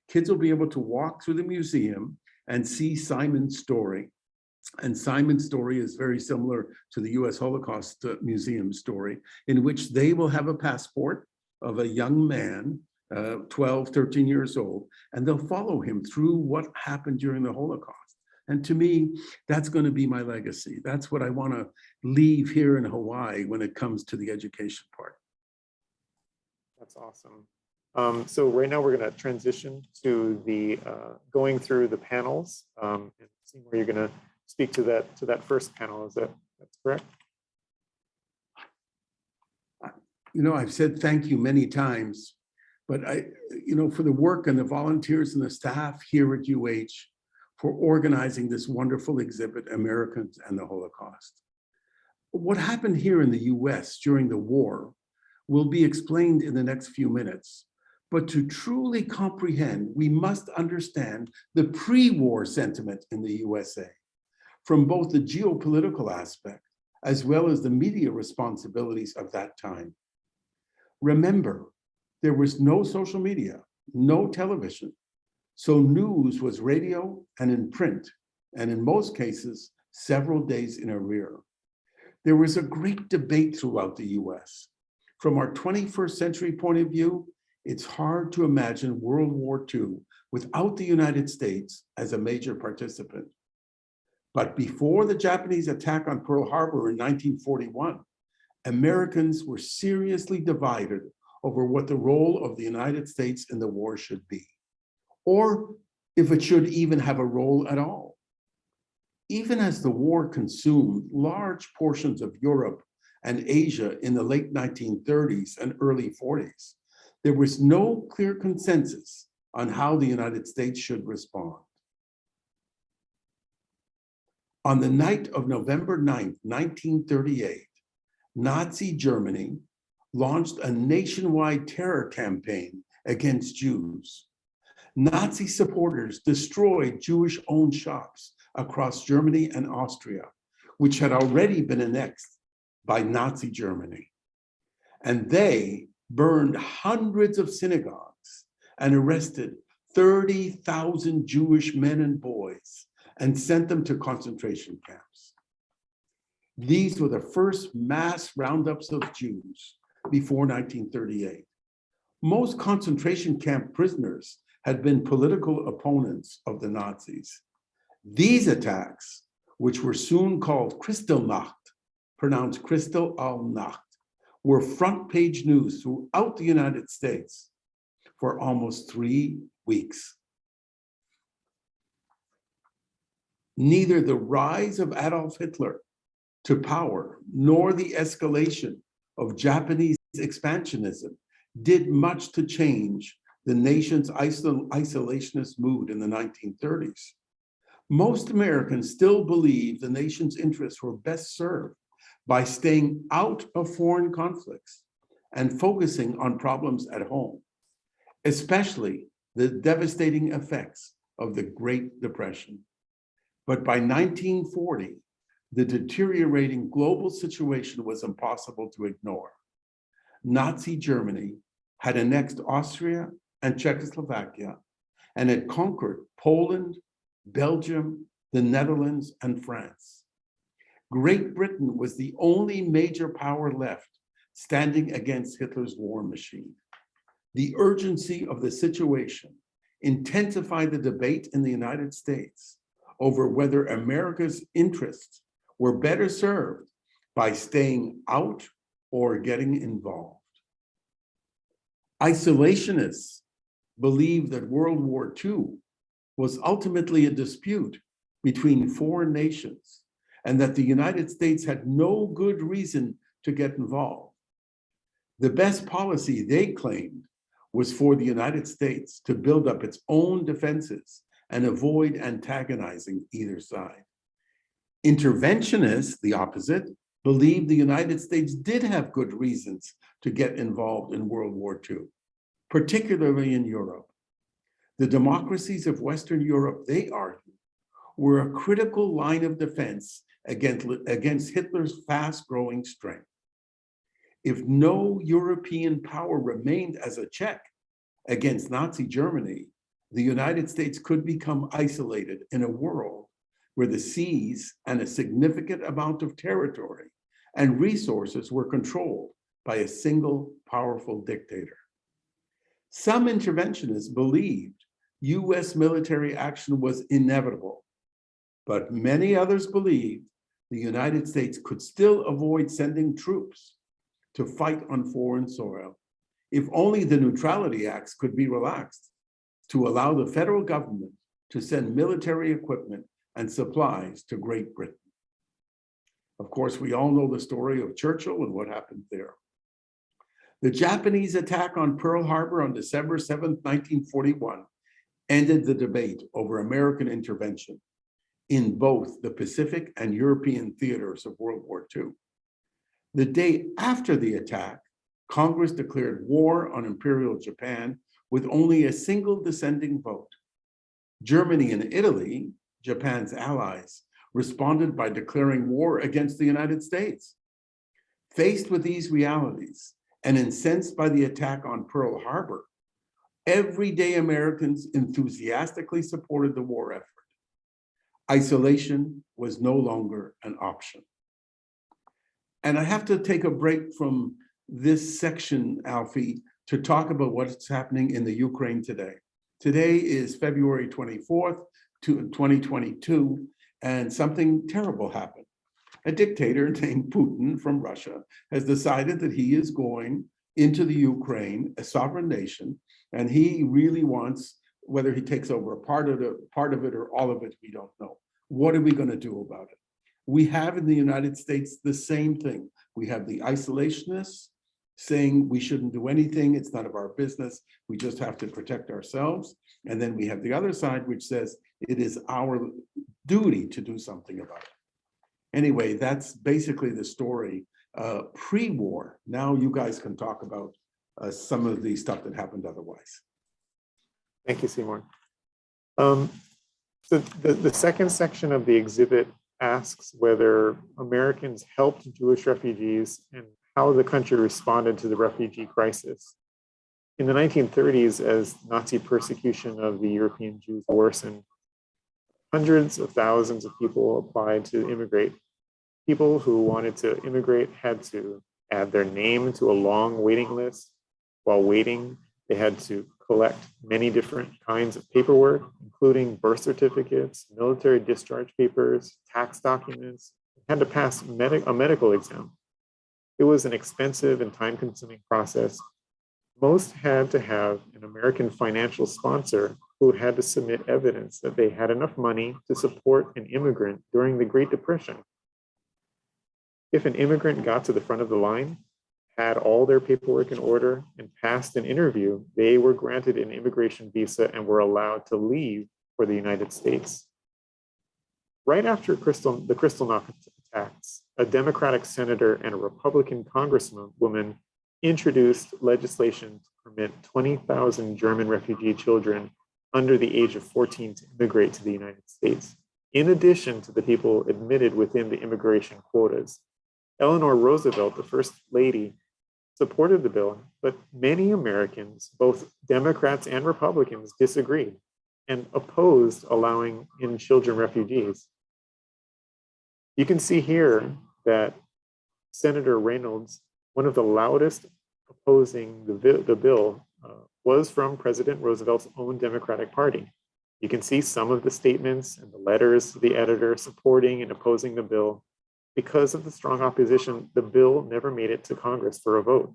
kids will be able to walk through the museum and see Simon's story. And Simon's story is very similar to the U.S. Holocaust Museum story, in which they will have a passport of a young man, 12, 13 years old, and they'll follow him through what happened during the Holocaust. And to me, that's going to be my legacy. That's what I want to leave here in Hawaii when it comes to the education part. That's awesome. So right now we're going to transition to the going through the panels, and Seymour, you're going to speak to that first panel. That's correct? You know, I've said thank you many times, but for the work and the volunteers and the staff here at UH for organizing this wonderful exhibit, Americans and the Holocaust. What happened here in the US during the war will be explained in the next few minutes. But to truly comprehend, we must understand the pre-war sentiment in the USA from both the geopolitical aspect as well as the media responsibilities of that time. Remember, there was no social media, no television, so news was radio and in print, and in most cases, several days in arrear. There was a great debate throughout the US. From our 21st century point of view, it's hard to imagine World War II without the United States as a major participant. But before the Japanese attack on Pearl Harbor in 1941, Americans were seriously divided over what the role of the United States in the war should be, or if it should even have a role at all. Even as the war consumed large portions of Europe and Asia in the late 1930s and early 40s, there was no clear consensus on how the United States should respond. On the night of November 9th, 1938, Nazi Germany launched a nationwide terror campaign against Jews. Nazi supporters destroyed Jewish-owned shops across Germany and Austria, which had already been annexed by Nazi Germany. And they burned hundreds of synagogues and arrested 30,000 Jewish men and boys and sent them to concentration camps. These were the first mass roundups of Jews before 1938. Most concentration camp prisoners had been political opponents of the Nazis. These attacks, which were soon called Kristallnacht, pronounced Kristallnacht, were front page news throughout the United States for almost 3 weeks. Neither the rise of Adolf Hitler to power nor the escalation of Japanese expansionism did much to change the nation's isolationist mood in the 1930s. Most Americans still believe the nation's interests were best served by staying out of foreign conflicts and focusing on problems at home, especially the devastating effects of the Great Depression. But by 1940, the deteriorating global situation was impossible to ignore. Nazi Germany had annexed Austria and Czechoslovakia and had conquered Poland, Belgium, the Netherlands, and France. Great Britain was the only major power left standing against Hitler's war machine. The urgency of the situation intensified the debate in the United States over whether America's interests were better served by staying out or getting involved. Isolationists believed that World War II was ultimately a dispute between foreign nations and that the United States had no good reason to get involved. The best policy, they claimed, was for the United States to build up its own defenses and avoid antagonizing either side. Interventionists, the opposite, believed the United States did have good reasons to get involved in World War II, particularly in Europe. The democracies of Western Europe, they argued, were a critical line of defense against Hitler's fast-growing strength. If no European power remained as a check against Nazi Germany, the United States could become isolated in a world where the seas and a significant amount of territory and resources were controlled by a single powerful dictator. Some interventionists believed US military action was inevitable, but many others believed the United States could still avoid sending troops to fight on foreign soil if only the Neutrality Acts could be relaxed to allow the federal government to send military equipment and supplies to Great Britain. Of course, we all know the story of Churchill and what happened there. The Japanese attack on Pearl Harbor on December 7th, 1941, ended the debate over American intervention in both the Pacific and European theaters of World War II. The day after the attack, Congress declared war on Imperial Japan with only a single dissenting vote. Germany and Italy, Japan's allies, responded by declaring war against the United States. Faced with these realities and incensed by the attack on Pearl Harbor, everyday Americans enthusiastically supported the war effort. Isolation was no longer an option. And I have to take a break from this section, Alfie, to talk about what's happening in the Ukraine today. Today is February 24th, 2022, and something terrible happened. A dictator named Putin from Russia has decided that he is going into the Ukraine, a sovereign nation, and he really wants, whether he takes over a part of it or all of it, we don't know. What are we going to do about it? We have in the United States the same thing. We have the isolationists saying we shouldn't do anything, it's none of our business, we just have to protect ourselves. And then we have the other side which says it is our duty to do something about it. Anyway, that's basically the story pre-war. Now you guys can talk about some of the stuff that happened otherwise. Thank you, Seymour. So the second section of the exhibit asks whether Americans helped Jewish refugees and how the country responded to the refugee crisis. In the 1930s, as Nazi persecution of the European Jews worsened, hundreds of thousands of people applied to immigrate. People who wanted to immigrate had to add their name to a long waiting list. While waiting, they had to collect many different kinds of paperwork, including birth certificates, military discharge papers, tax documents, had to pass a medical exam. It was an expensive and time-consuming process. Most had to have an American financial sponsor who had to submit evidence that they had enough money to support an immigrant during the Great Depression. If an immigrant got to the front of the line, had all their paperwork in order, and passed an interview, they were granted an immigration visa and were allowed to leave for the United States. Right after the Kristallnacht attacks, a Democratic senator and a Republican congresswoman introduced legislation to permit 20,000 German refugee children under the age of 14 to immigrate to the United States, in addition to the people admitted within the immigration quotas. Eleanor Roosevelt, the first lady, supported the bill, but many Americans, both Democrats and Republicans, disagreed and opposed allowing in children refugees. You can see here that Senator Reynolds, one of the loudest opposing the bill, was from President Roosevelt's own Democratic Party. You can see some of the statements and the letters to the editor supporting and opposing the bill. Because of the strong opposition, the bill never made it to Congress for a vote.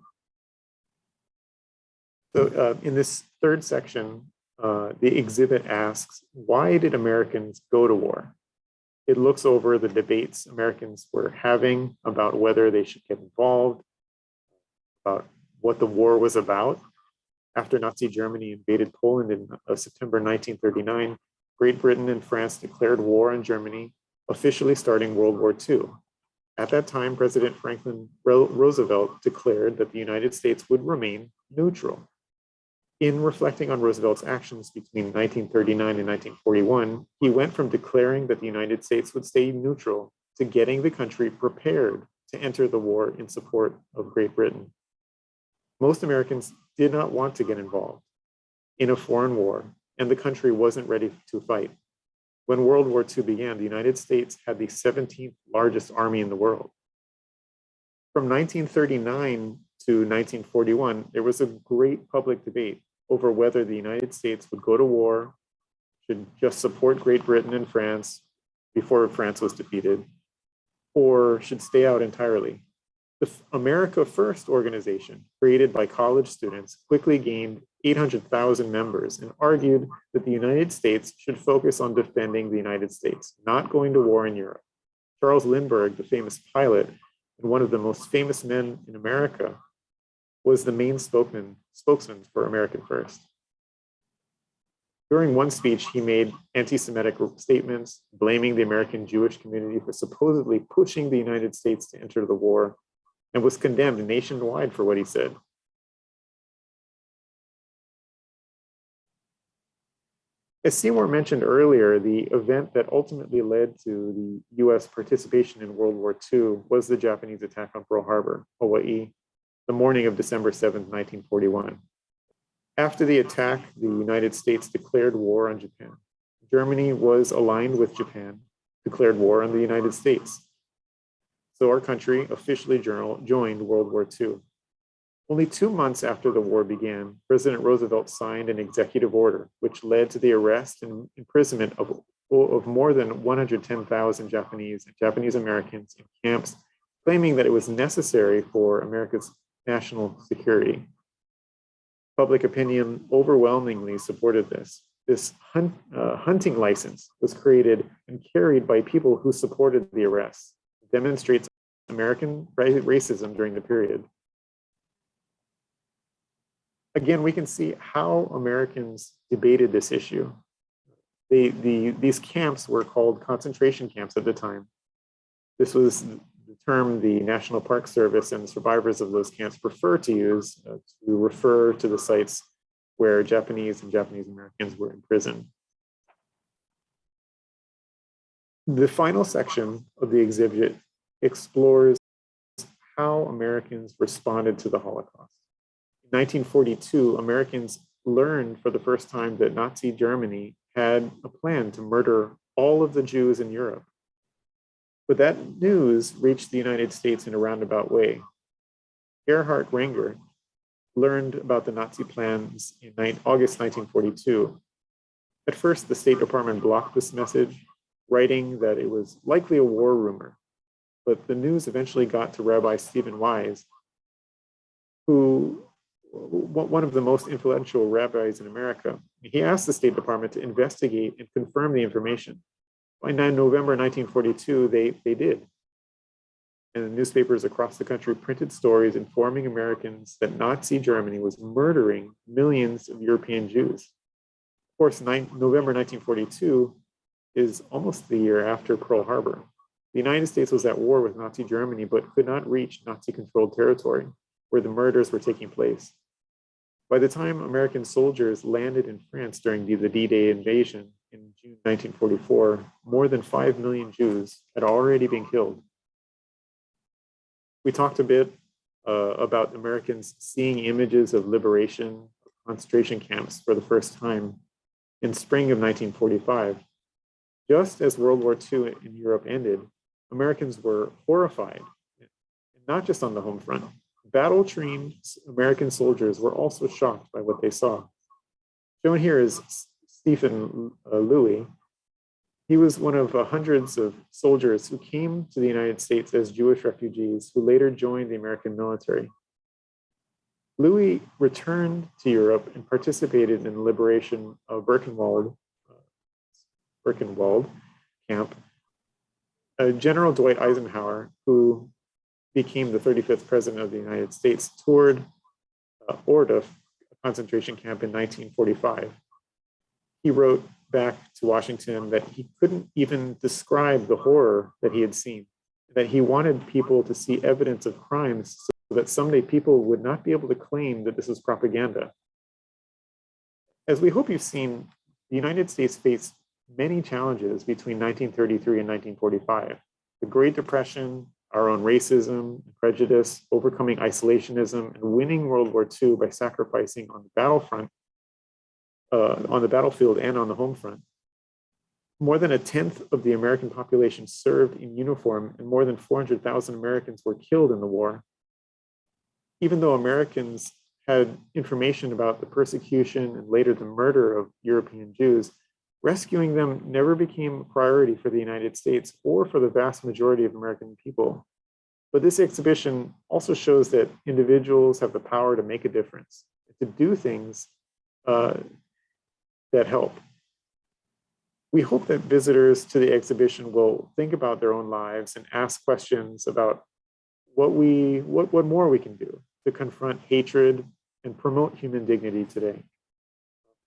So in this third section, the exhibit asks, why did Americans go to war? It looks over the debates Americans were having about whether they should get involved, about what the war was about. After Nazi Germany invaded Poland in September 1939, Great Britain and France declared war on Germany, officially starting World War II. At that time, President Franklin Roosevelt declared that the United States would remain neutral. In reflecting on Roosevelt's actions between 1939 and 1941, he went from declaring that the United States would stay neutral to getting the country prepared to enter the war in support of Great Britain. Most Americans did not want to get involved in a foreign war, and the country wasn't ready to fight. When World War II began, the United States had the 17th largest army in the world. From 1939 to 1941, there was a great public debate over whether the United States would go to war, should just support Great Britain and France, before France was defeated, or should stay out entirely. The America First organization, created by college students, quickly gained 800,000 members and argued that the United States should focus on defending the United States, not going to war in Europe. Charles Lindbergh, the famous pilot and one of the most famous men in America, was the main spokesman for American First. During one speech, he made anti-Semitic statements, blaming the American Jewish community for supposedly pushing the United States to enter the war, and was condemned nationwide for what he said. As Seymour mentioned earlier, the event that ultimately led to the US participation in World War II was the Japanese attack on Pearl Harbor, Hawaii, the morning of December 7th, 1941. After the attack, the United States declared war on Japan. Germany was aligned with Japan, declared war on the United States. So our country officially joined World War II. Only 2 months after the war began, President Roosevelt signed an executive order, which led to the arrest and imprisonment of more than 110,000 Japanese and Japanese Americans in camps, claiming that it was necessary for America's national security. Public opinion overwhelmingly supported this. This hunting license was created and carried by people who supported the arrests. It demonstrates American racism during the period. Again, we can see how Americans debated this issue. These camps were called concentration camps at the time. This was the term the National Park Service and the survivors of those camps prefer to use to refer to the sites where Japanese and Japanese Americans were imprisoned. The final section of the exhibit explores how Americans responded to the Holocaust. In 1942, Americans learned for the first time that Nazi Germany had a plan to murder all of the Jews in Europe. But that news reached the United States in a roundabout way. Gerhard Ringer learned about the Nazi plans in August 1942. At first, the State Department blocked this message, writing that it was likely a war rumor. But the news eventually got to Rabbi Stephen Wise, who one of the most influential rabbis in America. He asked the State Department to investigate and confirm the information. By November 1942, they did. And the newspapers across the country printed stories informing Americans that Nazi Germany was murdering millions of European Jews. Of course, November 1942 is almost the year after Pearl Harbor. The United States was at war with Nazi Germany, but could not reach Nazi-controlled territory where the murders were taking place. By the time American soldiers landed in France during the D-Day invasion in June 1944, more than 5 million Jews had already been killed. We talked a bit about Americans seeing images of liberation, concentration camps for the first time in spring of 1945. Just as World War II in Europe ended, Americans were horrified, not just on the home front. Battle-trained American soldiers were also shocked by what they saw. Shown here is Stephen Louis. He was one of hundreds of soldiers who came to the United States as Jewish refugees who later joined the American military. Louis returned to Europe and participated in the liberation of Birkenwald camp. General Dwight Eisenhower, who became the 35th president of the United States, toured Orda, a concentration camp in 1945. He wrote back to Washington that he couldn't even describe the horror that he had seen, that he wanted people to see evidence of crimes so that someday people would not be able to claim that this was propaganda. As we hope you've seen, the United States faced many challenges between 1933 and 1945. The Great Depression, our own racism, prejudice, overcoming isolationism, and winning World War II by sacrificing on the battlefront, on the battlefield and on the home front. More than 1/10 of the American population served in uniform, and more than 400,000 Americans were killed in the war. Even though Americans had information about the persecution and later the murder of European Jews, rescuing them never became a priority for the United States or for the vast majority of American people. But this exhibition also shows that individuals have the power to make a difference, to do things that help. We hope that visitors to the exhibition will think about their own lives and ask questions about what more we can do to confront hatred and promote human dignity today.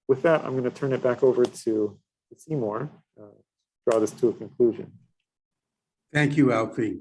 With that, I'm going to turn it back over to Seymour to draw this to a conclusion. Thank you, Alfie.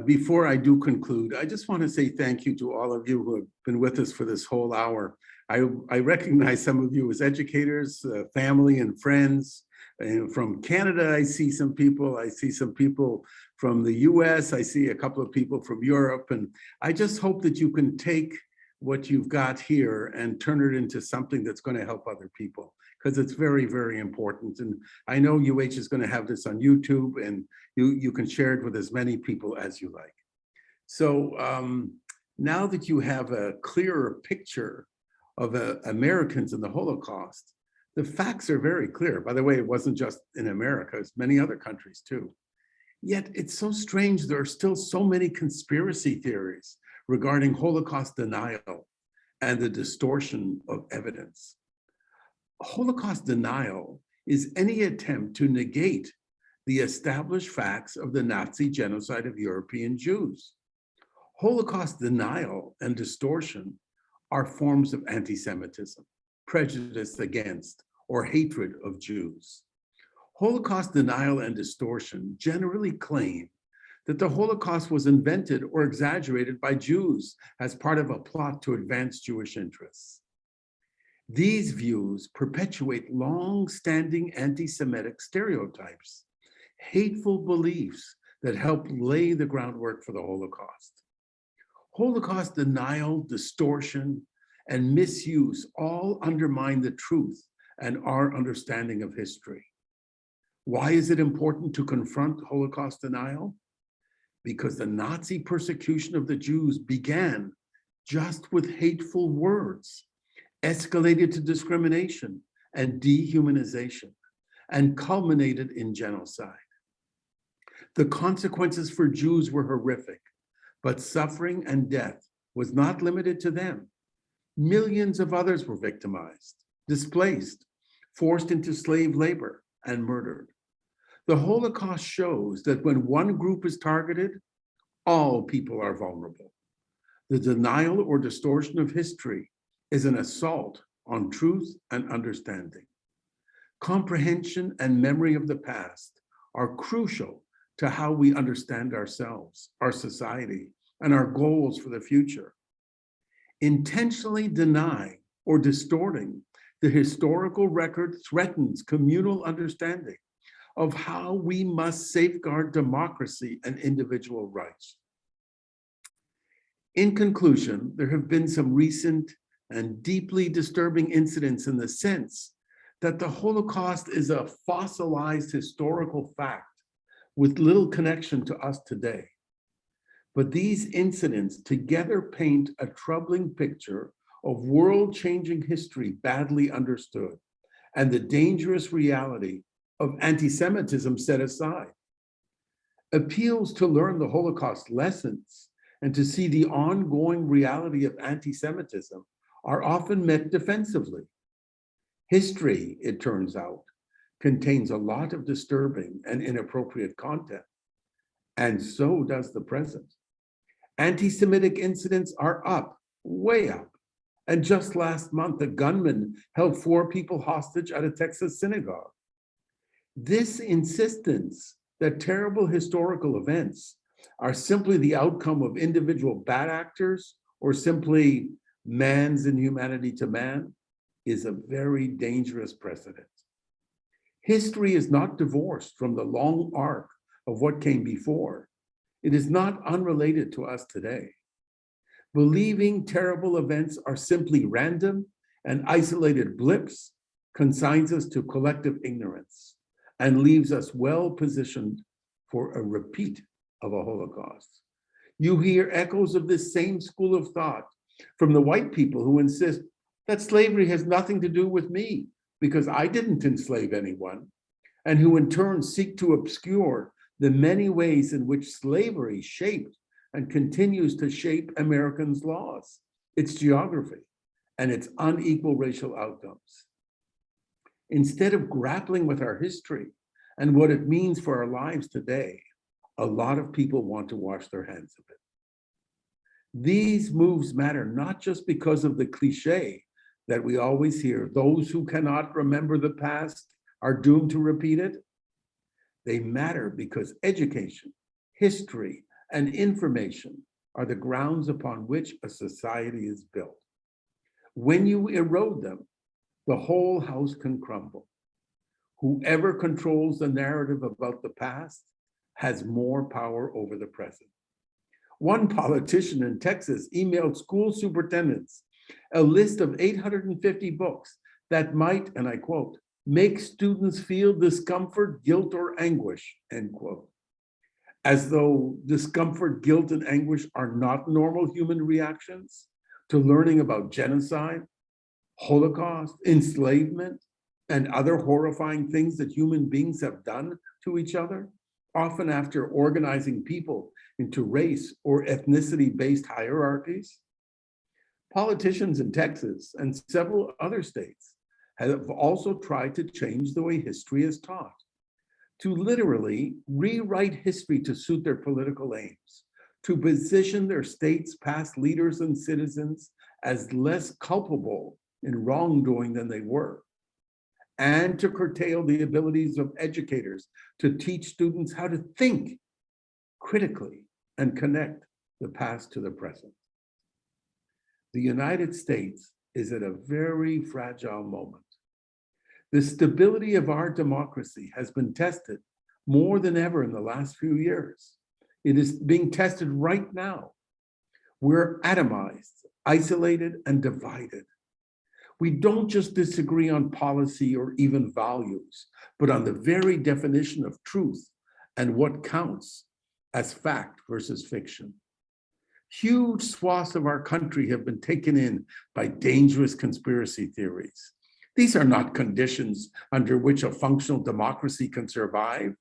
Before I do conclude, I just want to say thank you to all of you who have been with us for this whole hour. I recognize some of you as educators, family and friends. And from Canada, I see some people. I see some people from the US. I see a couple of people from Europe. And I just hope that you can take what you've got here and turn it into something that's going to help other people, because it's very, very important. And I know UH is going to have this on YouTube, and you can share it with as many people as you like. So now that you have a clearer picture of Americans in the Holocaust, the facts are very clear. By the way, it wasn't just in America, it's many other countries too. Yet it's so strange, there are still so many conspiracy theories regarding Holocaust denial and the distortion of evidence. Holocaust denial is any attempt to negate the established facts of the Nazi genocide of European Jews. Holocaust denial and distortion are forms of anti-Semitism, prejudice against, or hatred of Jews. Holocaust denial and distortion generally claim that the Holocaust was invented or exaggerated by Jews as part of a plot to advance Jewish interests. These views perpetuate long-standing anti-Semitic stereotypes, hateful beliefs that helped lay the groundwork for the Holocaust. Holocaust denial, distortion, and misuse all undermine the truth and our understanding of history. Why is it important to confront Holocaust denial? Because the Nazi persecution of the Jews began just with hateful words, escalated to discrimination and dehumanization, and culminated in genocide. The consequences for Jews were horrific, but suffering and death was not limited to them. Millions of others were victimized, displaced, forced into slave labor, and murdered. The Holocaust shows that when one group is targeted, all people are vulnerable. The denial or distortion of history is an assault on truth and understanding. Comprehension and memory of the past are crucial to how we understand ourselves, our society, and our goals for the future. Intentionally denying or distorting the historical record threatens communal understanding of how we must safeguard democracy and individual rights. In conclusion, there have been some recent and deeply disturbing incidents in the sense that the Holocaust is a fossilized historical fact with little connection to us today. But these incidents together paint a troubling picture of world-changing history badly understood and the dangerous reality of anti-Semitism set aside. Appeals to learn the Holocaust lessons and to see the ongoing reality of anti-Semitism are often met defensively. History, it turns out, contains a lot of disturbing and inappropriate content, and so does the present. Anti-Semitic incidents are up, way up, and just last month, a gunman held 4 people hostage at a Texas synagogue. This insistence that terrible historical events are simply the outcome of individual bad actors or simply man's inhumanity to man is a very dangerous precedent. History is not divorced from the long arc of what came before. It is not unrelated to us today. Believing terrible events are simply random and isolated blips consigns us to collective ignorance and leaves us well positioned for a repeat of a Holocaust. You hear echoes of this same school of thought from the white people who insist that slavery has nothing to do with me because I didn't enslave anyone, and who in turn seek to obscure the many ways in which slavery shaped and continues to shape Americans' laws, its geography, and its unequal racial outcomes. Instead of grappling with our history and what it means for our lives today, a lot of people want to wash their hands of it. These moves matter not just because of the cliche that we always hear, those who cannot remember the past are doomed to repeat it. They matter because education, history, and information are the grounds upon which a society is built. When you erode them, the whole house can crumble. Whoever controls the narrative about the past has more power over the present. One politician in Texas emailed school superintendents a list of 850 books that might, and I quote, make students feel discomfort, guilt, or anguish, end quote. As though discomfort, guilt, and anguish are not normal human reactions to learning about genocide, Holocaust, enslavement, and other horrifying things that human beings have done to each other, often after organizing people into race or ethnicity-based hierarchies. Politicians in Texas and several other states have also tried to change the way history is taught, to literally rewrite history to suit their political aims, to position their state's past leaders and citizens as less culpable in wrongdoing than they were, and to curtail the abilities of educators to teach students how to think critically and connect the past to the present. The United States is at a very fragile moment. The stability of our democracy has been tested more than ever in the last few years. It is being tested right now. We're atomized, isolated, and divided. We don't just disagree on policy or even values, but on the very definition of truth and what counts as fact versus fiction. Huge swaths of our country have been taken in by dangerous conspiracy theories. These are not conditions under which a functional democracy can survive.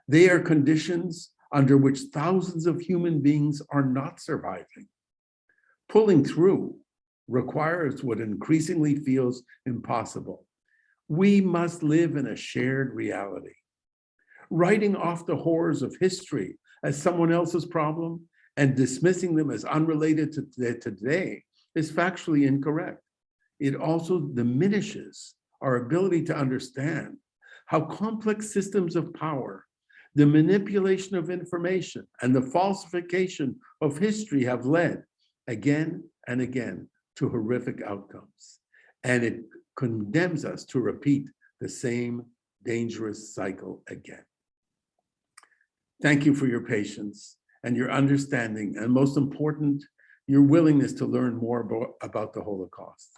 They are conditions under which thousands of human beings are not surviving. Pulling through requires what increasingly feels impossible. We must live in a shared reality. Writing off the horrors of history as someone else's problem and dismissing them as unrelated to today is factually incorrect. It also diminishes our ability to understand how complex systems of power, the manipulation of information, and the falsification of history have led again and again to horrific outcomes. And it condemns us to repeat the same dangerous cycle again. Thank you for your patience and your understanding, and most important, your willingness to learn more about the Holocaust.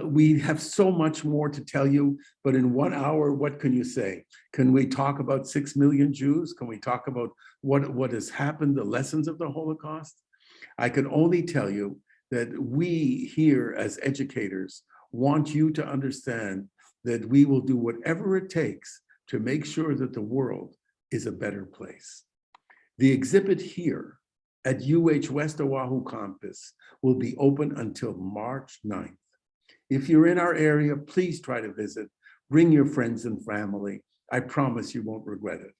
We have so much more to tell you, but in 1 hour, what can you say? Can we talk about 6 million Jews? Can we talk about what has happened, the lessons of the Holocaust? I can only tell you that we here as educators want you to understand that we will do whatever it takes to make sure that the world is a better place. The exhibit here at UH West Oahu campus will be open until March 9th. If you're in our area, please try to visit. Bring your friends and family. I promise you won't regret it.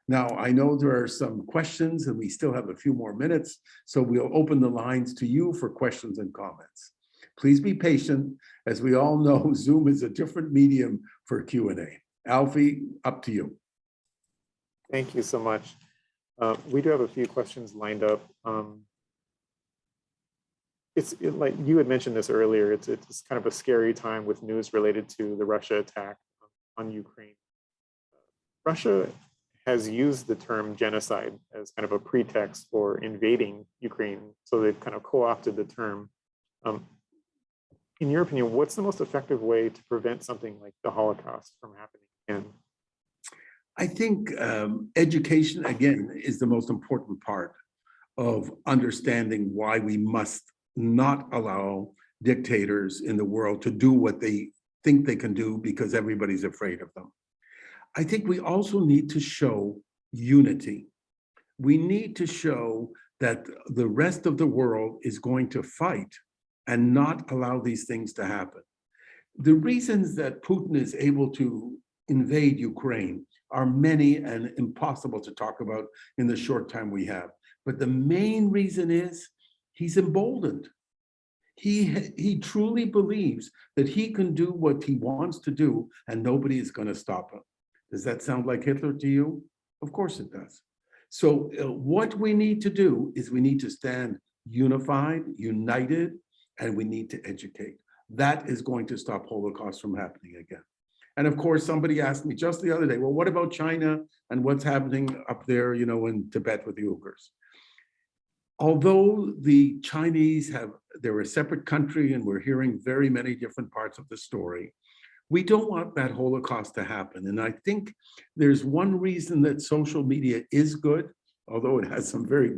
Now, I know there are some questions and we still have a few more minutes, so we'll open the lines to you for questions and comments. Please be patient. As we all know, Zoom is a different medium for Q&A. Alfie, up to you. Thank you so much. We do have a few questions lined up. Like you had mentioned this earlier, it's kind of a scary time with news related to the Russia attack on Ukraine. Russia has used the term genocide as kind of a pretext for invading Ukraine. So they've kind of co-opted the term. In your opinion, what's the most effective way to prevent something like the Holocaust from happening again? I think education, again, is the most important part of understanding why we must not allow dictators in the world to do what they think they can do because everybody's afraid of them. I think we also need to show unity. We need to show that the rest of the world is going to fight and not allow these things to happen. The reasons that Putin is able to invade Ukraine are many and impossible to talk about in the short time we have. But the main reason is he's emboldened. He truly believes that he can do what he wants to do and nobody is going to stop him. Does that sound like Hitler to you? Of course it does. So what we need to do is we need to stand unified, united, and we need to educate. That is going to stop Holocaust from happening again. And of course, somebody asked me just the other day, well, what about China and what's happening up there, you know, in Tibet with the Uyghurs? Although the Chinese they're a separate country and we're hearing very many different parts of the story, we don't want that Holocaust to happen. And I think there's one reason that social media is good, although it has some very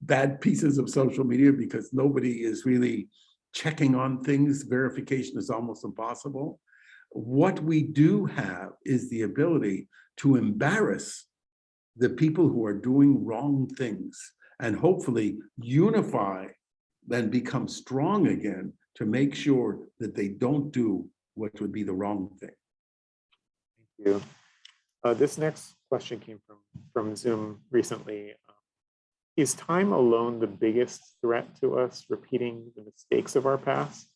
bad pieces of social media because nobody is really checking on things. Verification is almost impossible. What we do have is the ability to embarrass the people who are doing wrong things and hopefully unify and become strong again to make sure that they don't do what would be the wrong thing. Thank you. This next question came from Zoom recently. Is time alone the biggest threat to us repeating the mistakes of our past?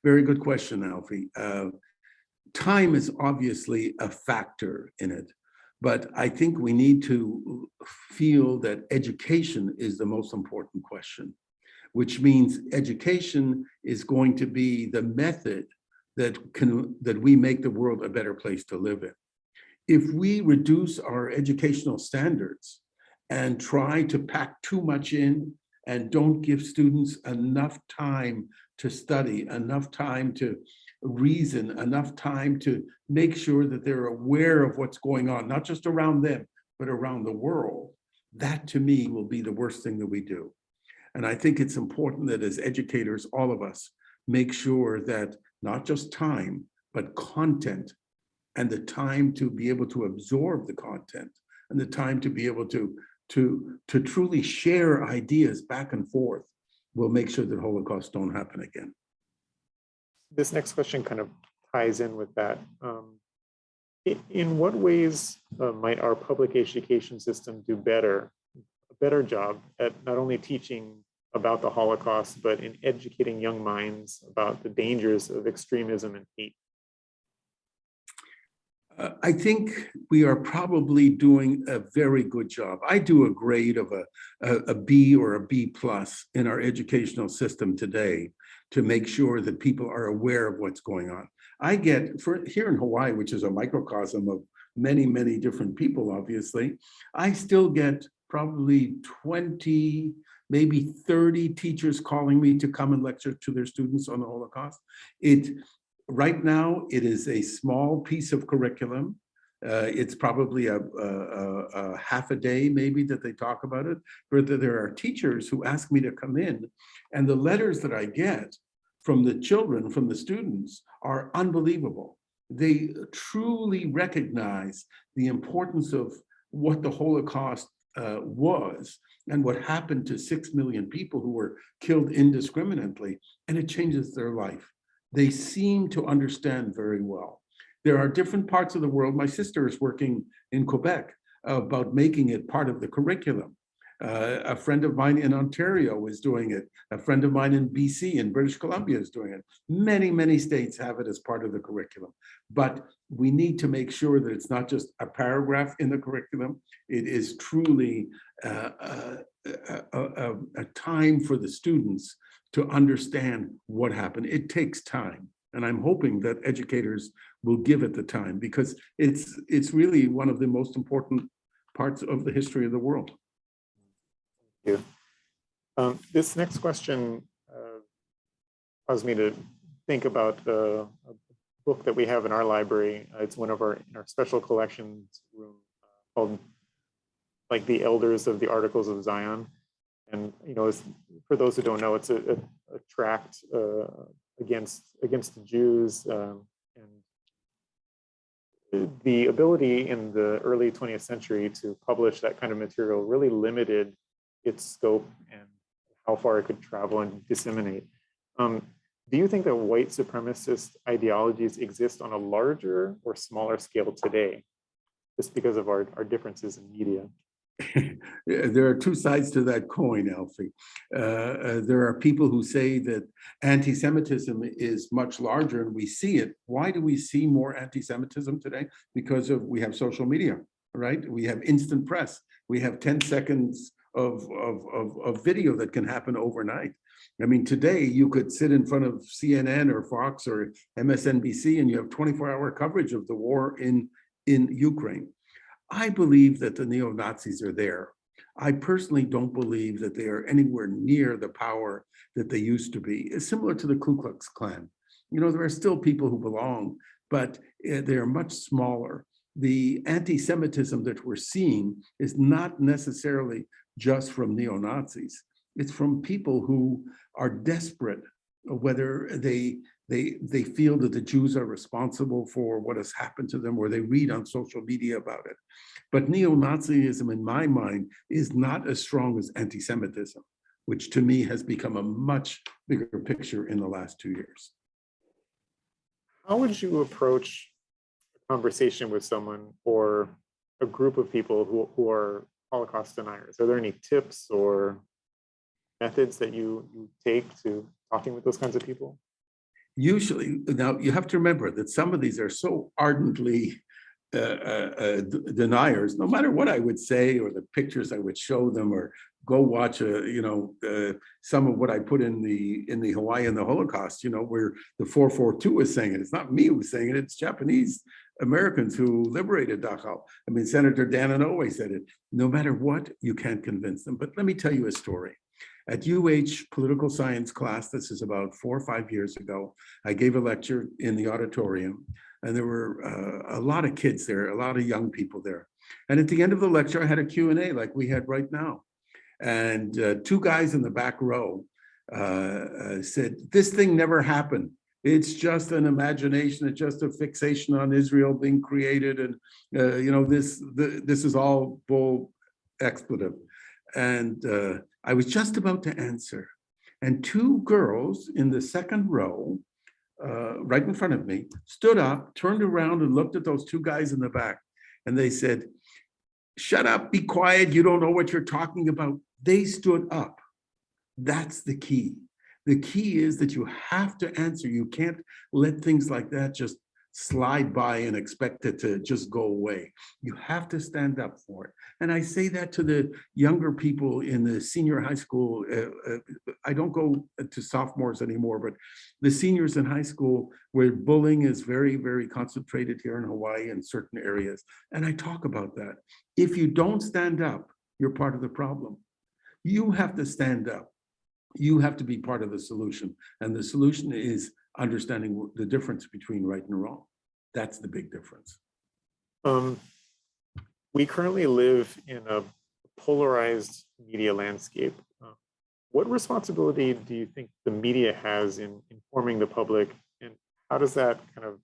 Very good question, Alfie. Time is obviously a factor in it, but I think we need to feel that education is the most important question, which means education is going to be the method that we make the world a better place to live in. If we reduce our educational standards and try to pack too much in and don't give students enough time to study, enough time to reason, enough time to make sure that they're aware of what's going on, not just around them, but around the world, that to me will be the worst thing that we do. And I think it's important that as educators, all of us, make sure that not just time, but content and the time to be able to absorb the content and the time to be able to truly share ideas back and forth will make sure that Holocaust don't happen again. This next question kind of ties in with that. In what ways might our public education system do a better job at not only teaching about the Holocaust, but in educating young minds about the dangers of extremism and hate? I think we are probably doing a very good job. I do a grade of a B or a B+ in our educational system today to make sure that people are aware of what's going on. I get, here in Hawaii, which is a microcosm of many, many different people, obviously, I still get probably 20, maybe 30 teachers calling me to come and lecture to their students on the Holocaust. Right now, it is a small piece of curriculum. It's probably a half a day maybe that they talk about it, but there are teachers who ask me to come in, and the letters that I get from the children, from the students, are unbelievable. They truly recognize the importance of what the Holocaust was and what happened to 6 million people who were killed indiscriminately, and it changes their life. They seem to understand very well. There are different parts of the world. My sister is working in Quebec about making it part of the curriculum. A friend of mine in Ontario is doing it. A friend of mine in BC, in British Columbia, is doing it. Many, many states have it as part of the curriculum. But we need to make sure that it's not just a paragraph in the curriculum. It is truly a time for the students to understand what happened. It takes time. And I'm hoping that educators will give it the time because it's really one of the most important parts of the history of the world. Thank you. This next question caused me to think about a book that we have in our library. It's one of in our special collections room called like the Elders of the Articles of Zion. And, you know, for those who don't know, it's a tract, a against the Jews, and the ability in the early 20th century to publish that kind of material really limited its scope and how far it could travel and disseminate. Do you think that white supremacist ideologies exist on a larger or smaller scale today, just because of our differences in media? There are two sides to that coin, Alfie. There are people who say that anti-Semitism is much larger, and we see it. Why do we see more anti-Semitism today? Because we have social media, right? We have instant press. We have 10 seconds of video that can happen overnight. I mean, today you could sit in front of CNN or Fox or MSNBC and you have 24-hour coverage of the war in Ukraine. I believe that the neo-Nazis are there. I personally don't believe that they are anywhere near the power that they used to be. It's similar to the Ku Klux Klan. You know, there are still people who belong, but they are much smaller. The anti-Semitism that we're seeing is not necessarily just from neo-Nazis. It's from people who are desperate, whether they feel that the Jews are responsible for what has happened to them, or they read on social media about it. But neo-Nazism, in my mind, is not as strong as anti-Semitism, which to me has become a much bigger picture in the last 2 years. How would you approach a conversation with someone or a group of people who are Holocaust deniers? Are there any tips or methods that you take to talking with those kinds of people? Usually, now you have to remember that some of these are so ardently deniers, no matter what I would say or the pictures I would show them, or go watch some of what I put in the Hawaii and the Holocaust, where the 442 is saying it. It's not me who's saying it, it's Japanese Americans who liberated Dachau. I mean, Senator Dan Inouye said it. No matter what, you can't convince them. But let me tell you a story. At UH political science class, this is about 4 or 5 years ago, I gave a lecture in the auditorium, and there were a lot of kids there, a lot of young people there. And at the end of the lecture, I had a Q&A like we had right now. And two guys in the back row said, "This thing never happened. It's just an imagination. It's just a fixation on Israel being created. And this is all bull expletive." And I was just about to answer. And two girls in the second row, right in front of me, stood up, turned around and looked at those two guys in the back. And they said, "Shut up, be quiet. You don't know what you're talking about." They stood up. That's the key. The key is that you have to answer. You can't let things like that just slide by and expect it to just go away. You have to stand up for it. And I say that to the younger people in the senior high school. I don't go to sophomores anymore, but the seniors in high school where bullying is very, very concentrated here in Hawaii in certain areas. And I talk about that. If you don't stand up, you're part of the problem. You have to stand up. You have to be part of the solution. And the solution is understanding the difference between right and wrong. That's the big difference. We currently live in a polarized media landscape. What responsibility do you think the media has in informing the public, and how does that kind of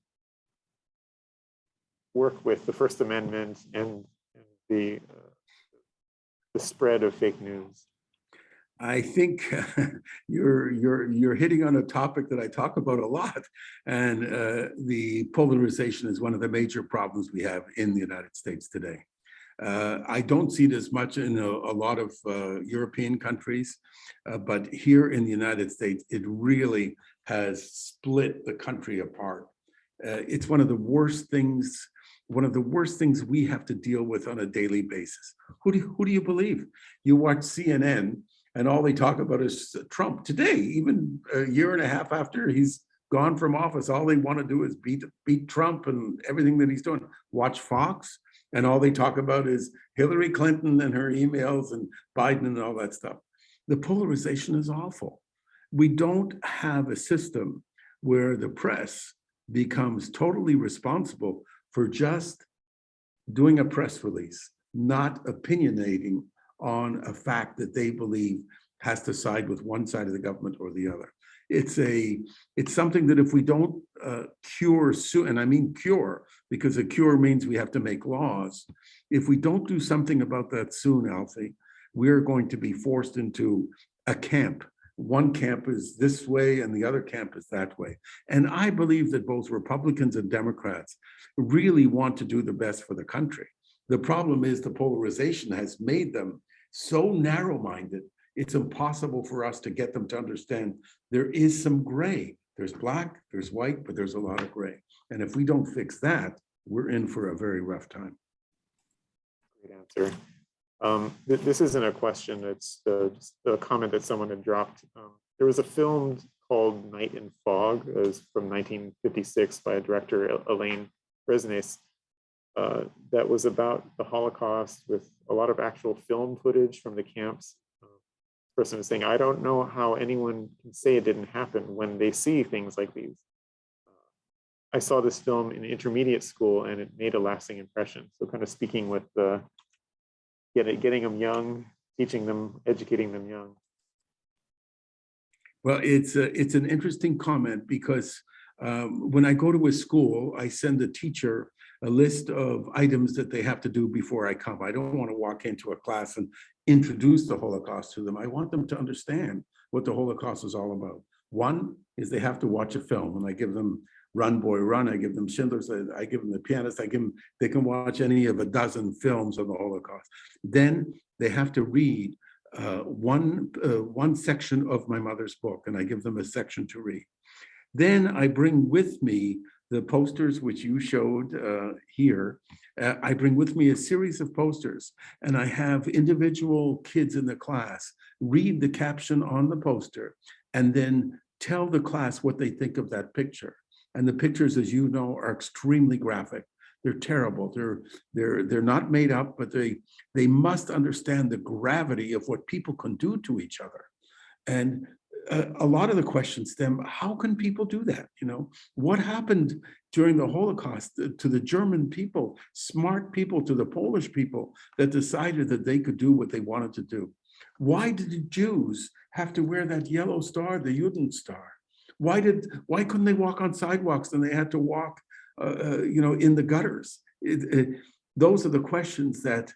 work with the First Amendment and the spread of fake news? I think you're hitting on a topic that I talk about a lot, and the polarization is one of the major problems we have in the United States today. I don't see it as much in a lot of European countries, but here in the United States, it really has split the country apart. It's one of the worst things. One of the worst things we have to deal with on a daily basis. Who do you believe? You watch CNN, and all they talk about is Trump. Today, even a year and a half after he's gone from office, all they want to do is beat Trump and everything that he's doing. Watch Fox, and all they talk about is Hillary Clinton and her emails and Biden and all that stuff. The polarization is awful. We don't have a system where the press becomes totally responsible for just doing a press release, not opinionating on a fact that they believe has to side with one side of the government or the other. It's something that if we don't cure soon, and I mean cure, because a cure means we have to make laws. If we don't do something about that soon, Alfie, we're going to be forced into a camp. One camp is this way and the other camp is that way. And I believe that both Republicans and Democrats really want to do the best for the country. The problem is the polarization has made them so narrow-minded, it's impossible for us to get them to understand there is some gray. There's black, there's white, but there's a lot of gray. And if we don't fix that, we're in for a very rough time. Great answer. This isn't a question, it's just a comment that someone had dropped. There was a film called Night and Fog, it was from 1956 by a director, Elaine Resnais, that was about the Holocaust with a lot of actual film footage from the camps. The person was saying, I don't know how anyone can say it didn't happen when they see things like these. I saw this film in intermediate school and it made a lasting impression. So kind of speaking with the getting them young, teaching them, educating them young. Well, it's an interesting comment because when I go to a school, I send the teacher a list of items that they have to do before I come. I don't want to walk into a class and introduce the Holocaust to them. I want them to understand what the Holocaust is all about. One is they have to watch a film, and I give them Run, Boy, Run. I give them Schindler's. I give them The Pianist. They can watch any of a dozen films of the Holocaust. Then they have to read one section of my mother's book, and I give them a section to read. Then I bring with me the posters which you showed here. I bring with me a series of posters, and I have individual kids in the class read the caption on the poster and then tell the class what they think of that picture. And the pictures, as you know, are extremely graphic. They're terrible. They're not made up, but they must understand the gravity of what people can do to each other. And a lot of the questions stem, how can people do that? You know, what happened during the Holocaust to the German people, smart people, to the Polish people that decided that they could do what they wanted to do? Why did the Jews have to wear that yellow star, the Juden star? Why couldn't they walk on sidewalks and they had to walk, in the gutters? Those are the questions that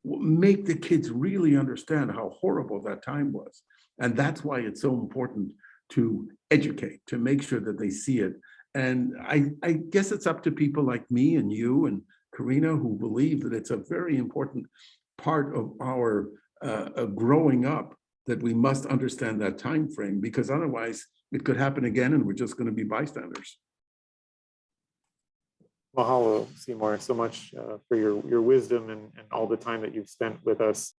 make the kids really understand how horrible that time was. And that's why it's so important to educate, to make sure that they see it. And I guess it's up to people like me and you and Karina, who believe that it's a very important part of our growing up, that we must understand that time frame, because otherwise it could happen again and we're just going to be bystanders. Mahalo, Seymour, so much for your wisdom and all the time that you've spent with us.